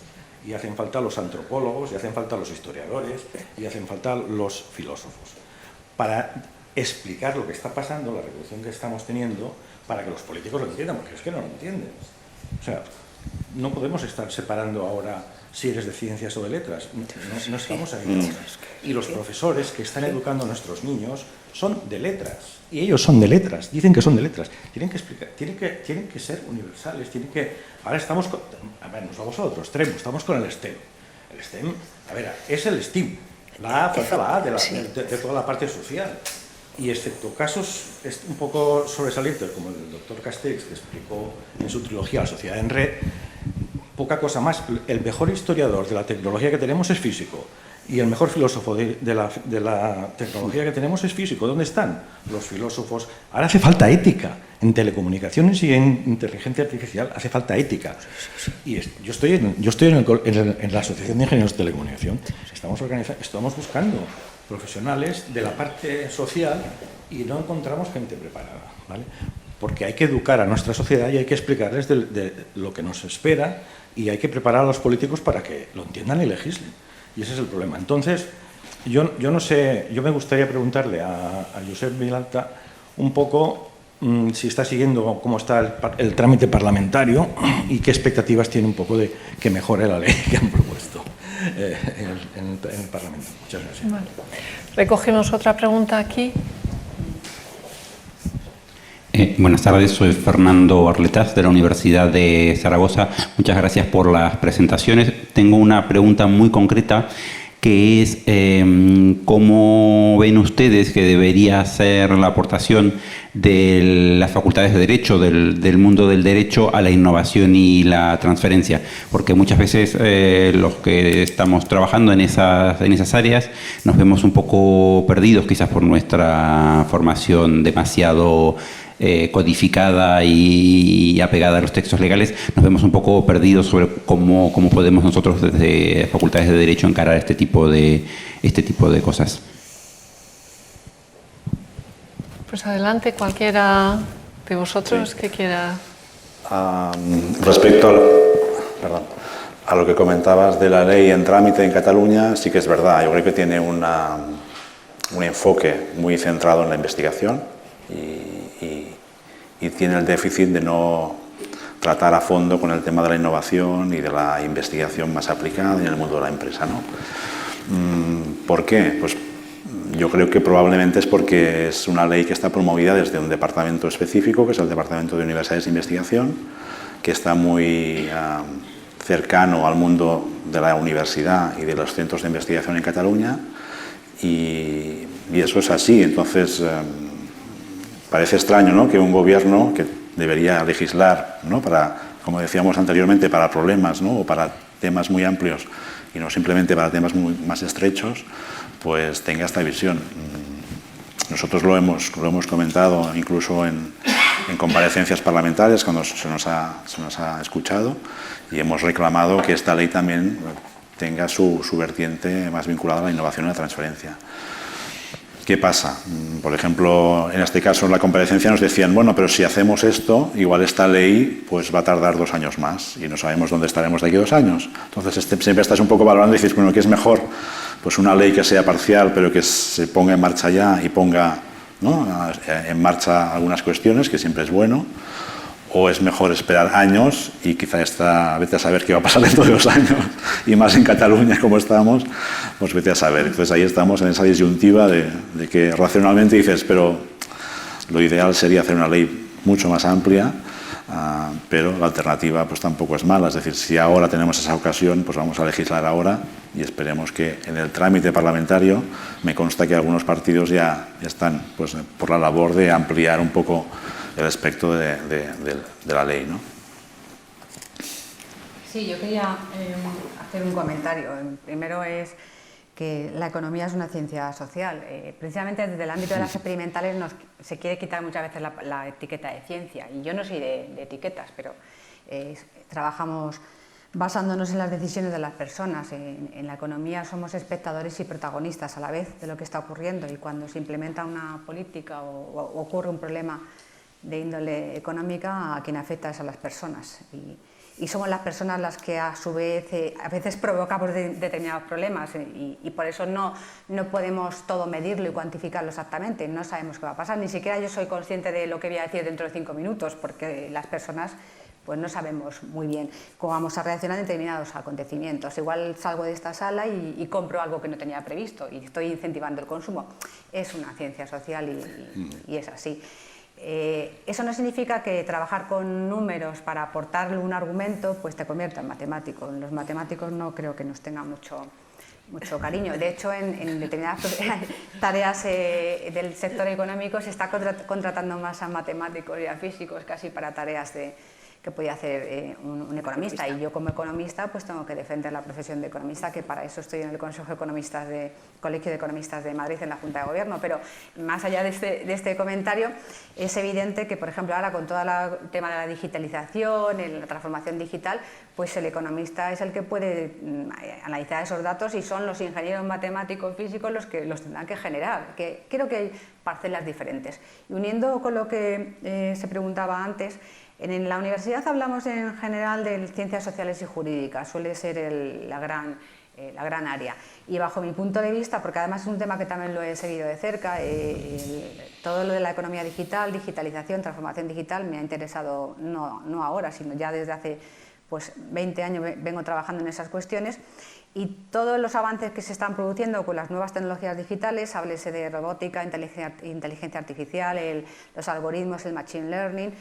y hacen falta los antropólogos, y hacen falta los historiadores, y hacen falta los filósofos, para explicar lo que está pasando, la revolución que estamos teniendo, para que los políticos lo entiendan, porque es que no lo entienden. O sea, no podemos estar separando ahora si eres de ciencias o de letras. No estamos ahí. Y los profesores que están educando a nuestros niños son de letras. Y ellos son de letras, dicen que son de letras. Tienen que explicar, tienen que ser universales, Ahora estamos con... A ver, nos vamos a otro extremo, estamos con el STEM. El STEM, a ver, es el STEAM. Falta la A de toda la parte social. Y excepto casos un poco sobresalientes, como el doctor Castells, que explicó en su trilogía La sociedad en red, poca cosa más. El mejor historiador de la tecnología que tenemos es físico. Y el mejor filósofo de la tecnología que tenemos es físico. ¿Dónde están los filósofos? Ahora hace falta ética. En telecomunicaciones y en inteligencia artificial hace falta ética. Y yo estoy en la Asociación de Ingenieros de Telecomunicación. Estamos buscando profesionales de la parte social y no encontramos gente preparada, ¿vale? Porque hay que educar a nuestra sociedad y hay que explicarles de lo que nos espera y hay que preparar a los políticos para que lo entiendan y legislen. Y ese es el problema. Entonces, yo no sé, yo me gustaría preguntarle a Josep Vilalta un poco si está siguiendo cómo está el trámite parlamentario y qué expectativas tiene un poco de que mejore la ley que han propuesto en el Parlamento. Muchas gracias. Vale. Recogemos otra pregunta aquí. Buenas tardes, soy Fernando Arletas de la Universidad de Zaragoza. Muchas gracias por las presentaciones. Tengo una pregunta muy concreta que es ¿cómo ven ustedes que debería ser la aportación de las facultades de Derecho, del mundo del Derecho a la innovación y la transferencia? Porque muchas veces los que estamos trabajando en esas áreas nos vemos un poco perdidos, quizás por nuestra formación demasiado codificada y apegada a los textos legales, nos vemos un poco perdidos sobre cómo podemos nosotros desde facultades de Derecho encarar este tipo de cosas. Pues adelante, cualquiera de vosotros que quiera. Respecto a lo que comentabas de la ley en trámite en Cataluña, sí que es verdad. Yo creo que tiene un enfoque muy centrado en la investigación y tiene el déficit de no tratar a fondo con el tema de la innovación y de la investigación más aplicada en el mundo de la empresa, ¿no? ¿Por qué? Pues yo creo que probablemente es porque es una ley que está promovida desde un departamento específico, que es el Departamento de Universidades e Investigación, que está muy cercano al mundo de la universidad y de los centros de investigación en Cataluña, y eso es así. Entonces, parece extraño, ¿no?, que un gobierno que debería legislar, ¿no?, para, como decíamos anteriormente, para problemas, ¿no?, o para temas muy amplios y no simplemente para temas más estrechos, pues tenga esta visión. Nosotros lo hemos comentado incluso en comparecencias parlamentarias cuando se nos ha escuchado, y hemos reclamado que esta ley también tenga su vertiente más vinculada a la innovación y la transferencia. ¿Qué pasa? Por ejemplo, en este caso en la comparecencia nos decían, bueno, pero si hacemos esto, igual esta ley pues va a tardar 2 años más y no sabemos dónde estaremos de aquí a 2 años. Entonces siempre estás un poco valorando y dices, bueno, ¿qué es mejor? Pues una ley que sea parcial pero que se ponga en marcha ya y ponga, ¿no?, en marcha algunas cuestiones, que siempre es bueno, o es mejor esperar años y quizá vete a saber qué va a pasar dentro de 2 años, y más en Cataluña como estamos, pues vete a saber. Entonces ahí estamos en esa disyuntiva de que racionalmente dices, pero lo ideal sería hacer una ley mucho más amplia, pero la alternativa pues tampoco es mala. Es decir, si ahora tenemos esa ocasión, pues vamos a legislar ahora y esperemos que en el trámite parlamentario, me consta que algunos partidos ya están pues por la labor de ampliar un poco el aspecto de la ley, ¿no? Sí, yo quería hacer un comentario. Primero es que la economía es una ciencia social. Precisamente desde el ámbito de las experimentales se quiere quitar muchas veces la etiqueta de ciencia. Y yo no soy de etiquetas, pero trabajamos basándonos en las decisiones de las personas. En la economía somos espectadores y protagonistas a la vez de lo que está ocurriendo, y cuando se implementa una política o ocurre un problema de índole económica, a quien afecta es a las personas, y somos las personas las que a su vez a veces provocamos determinados problemas, y por eso no podemos todo medirlo y cuantificarlo exactamente. No sabemos qué va a pasar, ni siquiera yo soy consciente de lo que voy a decir dentro de 5 minutos, porque las personas pues no sabemos muy bien cómo vamos a reaccionar en determinados acontecimientos. Igual salgo de esta sala y compro algo que no tenía previsto y estoy incentivando el consumo. Es una ciencia social y es así. Eso no significa que trabajar con números para aportarle un argumento pues te convierta en matemático. Los matemáticos no creo que nos tengan mucho cariño. De hecho, en determinadas tareas del sector económico se está contratando más a matemáticos y a físicos casi para tareas que podía hacer un economista. Y yo como economista pues tengo que defender la profesión de economista, que para eso estoy en el Consejo de Colegio de Economistas de Madrid, en la Junta de Gobierno. Pero más allá de este comentario, es evidente que, por ejemplo, ahora con todo el tema de la digitalización, la transformación digital, pues el economista es el que puede analizar esos datos y son los ingenieros matemáticos físicos los que los tendrán que generar. Que creo que hay parcelas diferentes. Y uniendo con lo que se preguntaba antes, en la universidad hablamos en general de ciencias sociales y jurídicas, suele ser la gran área. Y bajo mi punto de vista, porque además es un tema que también lo he seguido de cerca, todo lo de la economía digital, digitalización, transformación digital me ha interesado no ahora, sino ya desde hace pues 20 años vengo trabajando en esas cuestiones, y todos los avances que se están produciendo con las nuevas tecnologías digitales, háblese de robótica, inteligencia artificial, los algoritmos, el machine learning,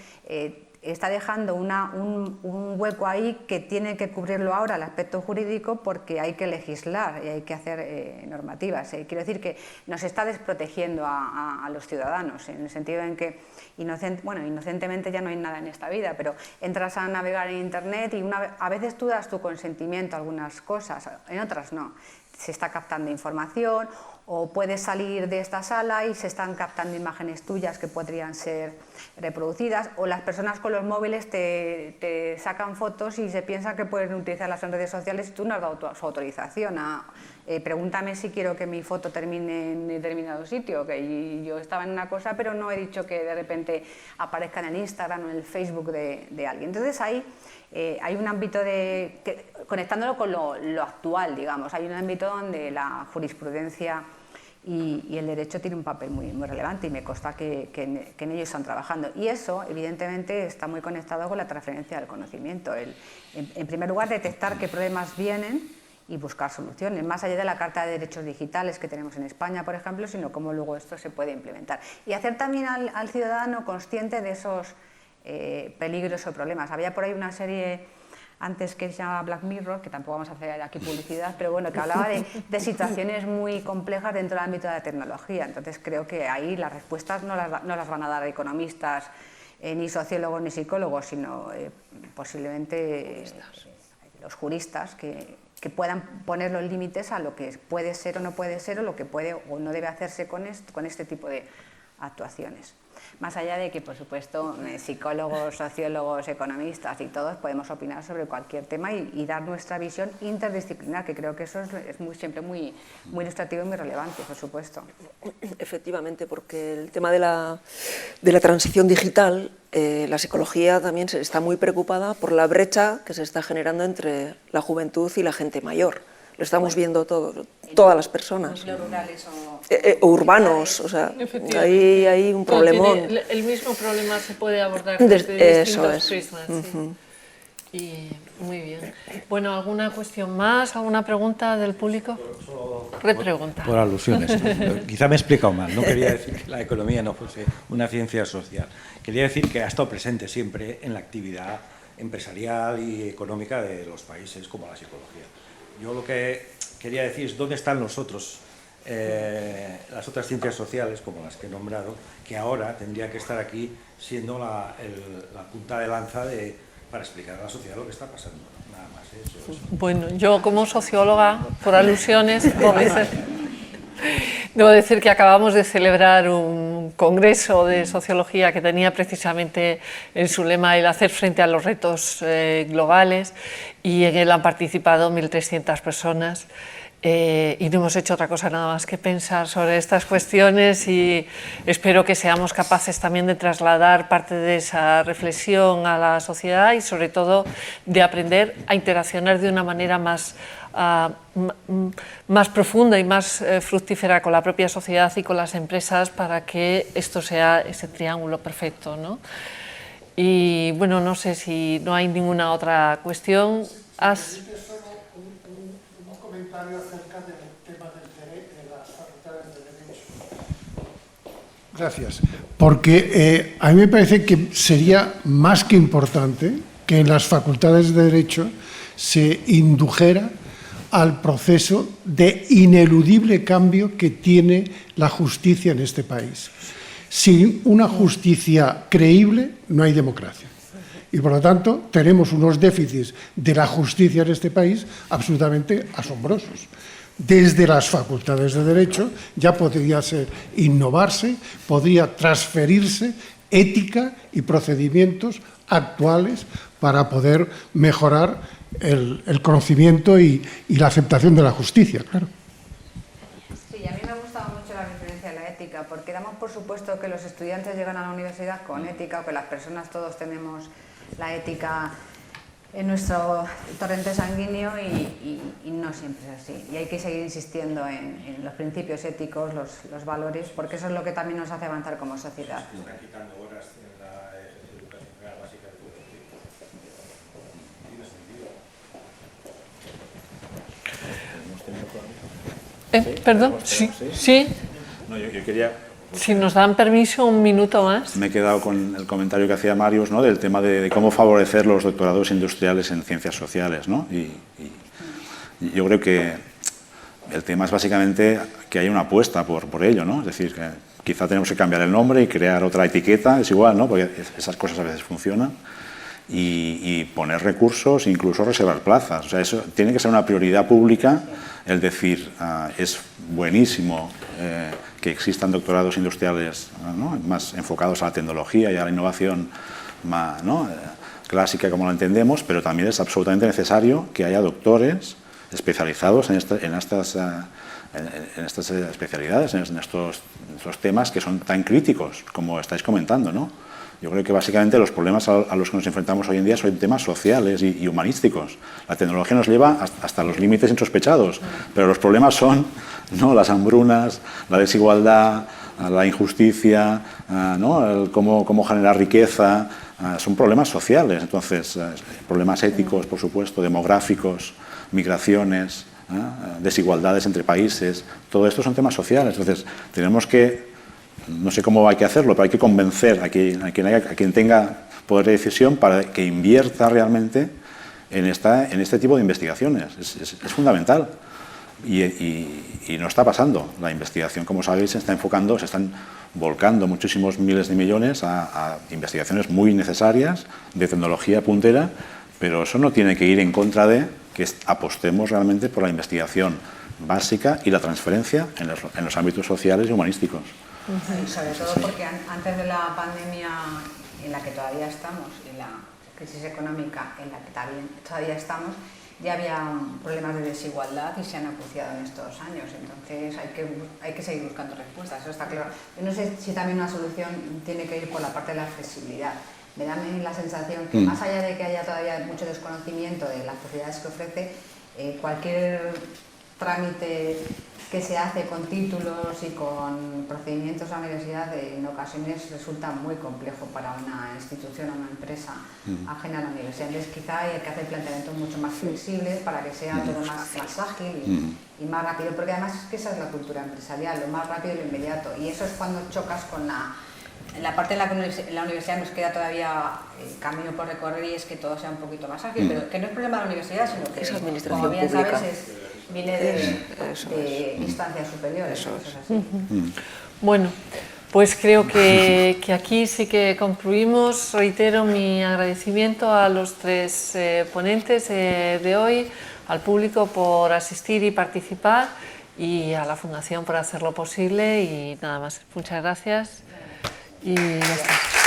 está dejando un hueco ahí que tiene que cubrirlo ahora el aspecto jurídico, porque hay que legislar y hay que hacer normativas. Quiero decir que nos está desprotegiendo a los ciudadanos, en el sentido en que inocentemente ya no hay nada en esta vida, pero entras a navegar en Internet y a veces tú das tu consentimiento a algunas cosas, en otras no. Se está captando información, o puedes salir de esta sala y se están captando imágenes tuyas que podrían ser reproducidas, o las personas con los móviles te sacan fotos y se piensa que pueden utilizarlas en redes sociales y tú no has dado su autorización pregúntame si quiero que mi foto termine en determinado sitio, que yo estaba en una cosa pero no he dicho que de repente aparezca en el Instagram o en el Facebook de alguien. Entonces ahí hay un ámbito conectándolo con lo actual, digamos, hay un ámbito donde la jurisprudencia y el derecho tiene un papel muy relevante, y me consta que en ello están trabajando, y eso evidentemente está muy conectado con la transferencia del conocimiento. En primer lugar, detectar qué problemas vienen y buscar soluciones, más allá de la Carta de Derechos Digitales que tenemos en España, por ejemplo, sino cómo luego esto se puede implementar, y hacer también al ciudadano consciente de esos peligros o problemas. Había por ahí una serie antes que se llamaba Black Mirror, que tampoco vamos a hacer aquí publicidad, pero bueno, que hablaba de situaciones muy complejas dentro del ámbito de la tecnología. Entonces creo que ahí las respuestas no las van a dar economistas, ni sociólogos ni psicólogos, sino posiblemente los juristas que puedan poner los límites a lo que puede ser o no puede ser, o lo que puede o no debe hacerse con este tipo de actuaciones. Más allá de que, por supuesto, psicólogos, sociólogos, economistas y todos podemos opinar sobre cualquier tema y dar nuestra visión interdisciplinar, que creo que eso es siempre muy ilustrativo y muy relevante, por supuesto. Efectivamente, porque el tema de la transición digital, la psicología también está muy preocupada por la brecha que se está generando entre la juventud y la gente mayor. Lo estamos viendo todas las personas. Rurales o urbanos, o sea, ahí hay un problemón. El mismo problema se puede abordar desde distintos prismas. Sí. Y muy bien. Bueno, ¿alguna cuestión más? ¿Alguna pregunta del público? Repregunta. Por alusiones. Quizá me he explicado mal. No quería decir que la economía no fuese una ciencia social. Quería decir que ha estado presente siempre en la actividad empresarial y económica de los países, como la psicología. Yo lo que quería decir es dónde están las otras ciencias sociales, como las que he nombrado, que ahora tendría que estar aquí siendo la punta de lanza para explicar a la sociedad lo que está pasando. Nada más eso. Bueno, yo como socióloga, por alusiones, debo decir que acabamos de celebrar un congreso de sociología que tenía precisamente en su lema el hacer frente a los retos globales, y en él han participado 1.300 personas. Y no hemos hecho otra cosa nada más que pensar sobre estas cuestiones, y espero que seamos capaces también de trasladar parte de esa reflexión a la sociedad, y sobre todo de aprender a interaccionar de una manera más profunda y más fructífera con la propia sociedad y con las empresas, para que esto sea ese triángulo perfecto, ¿no? Y bueno, no sé si no hay ninguna otra cuestión. Un comentario acerca del tema de las facultades de derecho. Gracias. Porque a mí me parece que sería más que importante que en las facultades de derecho se indujera al proceso de ineludible cambio que tiene la justicia en este país. Sin una justicia creíble no hay democracia. Y por lo tanto tenemos unos déficits de la justicia en este país absolutamente asombrosos. Desde las facultades de Derecho ya podría innovarse, podría transferirse ética y procedimientos actuales para poder mejorar el conocimiento y la aceptación de la justicia, claro. Sí, a mí me ha gustado mucho la referencia a la ética, porque damos por supuesto que los estudiantes llegan a la universidad con ética, o que las personas todos tenemos la ética en nuestro torrente sanguíneo y no siempre es así. Y hay que seguir insistiendo en los principios éticos, los valores, porque eso es lo que también nos hace avanzar como sociedad. Perdón, sí. No, yo quería... Si nos dan permiso, un minuto más. Me he quedado con el comentario que hacía Marius, ¿no?, del tema de cómo favorecer los doctorados industriales en ciencias sociales, ¿no? Y yo creo que el tema es básicamente que haya una apuesta por ello, ¿no? Es decir, que quizá tenemos que cambiar el nombre y crear otra etiqueta, es igual, ¿no?, porque esas cosas a veces funcionan, y poner recursos, incluso reservar plazas. O sea, eso tiene que ser una prioridad pública, el decir, es buenísimo que existan doctorados industriales, ¿no?, más enfocados a la tecnología y a la innovación más, ¿no?, clásica como la entendemos, pero también es absolutamente necesario que haya doctores especializados en estas especialidades, en estos temas que son tan críticos como estáis comentando, ¿no? Yo creo que básicamente los problemas a los que nos enfrentamos hoy en día son temas sociales y humanísticos. La tecnología nos lleva hasta los límites insospechados, pero los problemas son, ¿no?, las hambrunas, la desigualdad, la injusticia, ¿no?, cómo generar riqueza, son problemas sociales. Entonces, problemas éticos, por supuesto, demográficos, migraciones, desigualdades entre países, todo esto son temas sociales. Entonces, tenemos que, no sé cómo hay que hacerlo, pero hay que convencer a quien tenga poder de decisión para que invierta realmente en este tipo de investigaciones. Es fundamental. Y no está pasando. La investigación, como sabéis, se están volcando muchísimos miles de millones a investigaciones muy necesarias, de tecnología puntera, pero eso no tiene que ir en contra de que apostemos realmente por la investigación básica y la transferencia en los ámbitos sociales y humanísticos. Sobre todo porque antes de la pandemia en la que todavía estamos, en la crisis económica en la que todavía estamos, ya había problemas de desigualdad y se han acuciado en estos años. Entonces hay que seguir buscando respuestas, eso está claro. Yo no sé si también una solución tiene que ir por la parte de la accesibilidad. Me da la sensación que más allá de que haya todavía mucho desconocimiento de las posibilidades que ofrece, cualquier trámite que se hace con títulos y con procedimientos a la universidad en ocasiones resulta muy complejo para una institución o una empresa ajena a la universidad. Entonces quizá hay que hacer planteamientos mucho más flexibles para que sea todo más ágil y más rápido, porque además es que esa es la cultura empresarial, lo más rápido y lo inmediato, y eso es cuando chocas con la parte en la que en la universidad nos queda todavía camino por recorrer, y es que todo sea un poquito más ágil, pero que no es problema de la universidad, sino que, como bien pública. sabes, viene de instancias superiores. Eso es así. Bueno, pues creo que aquí sí que concluimos. Reitero mi agradecimiento a los tres ponentes de hoy, al público por asistir y participar, y a la Fundación por hacerlo posible. Y nada más, muchas gracias y ya está.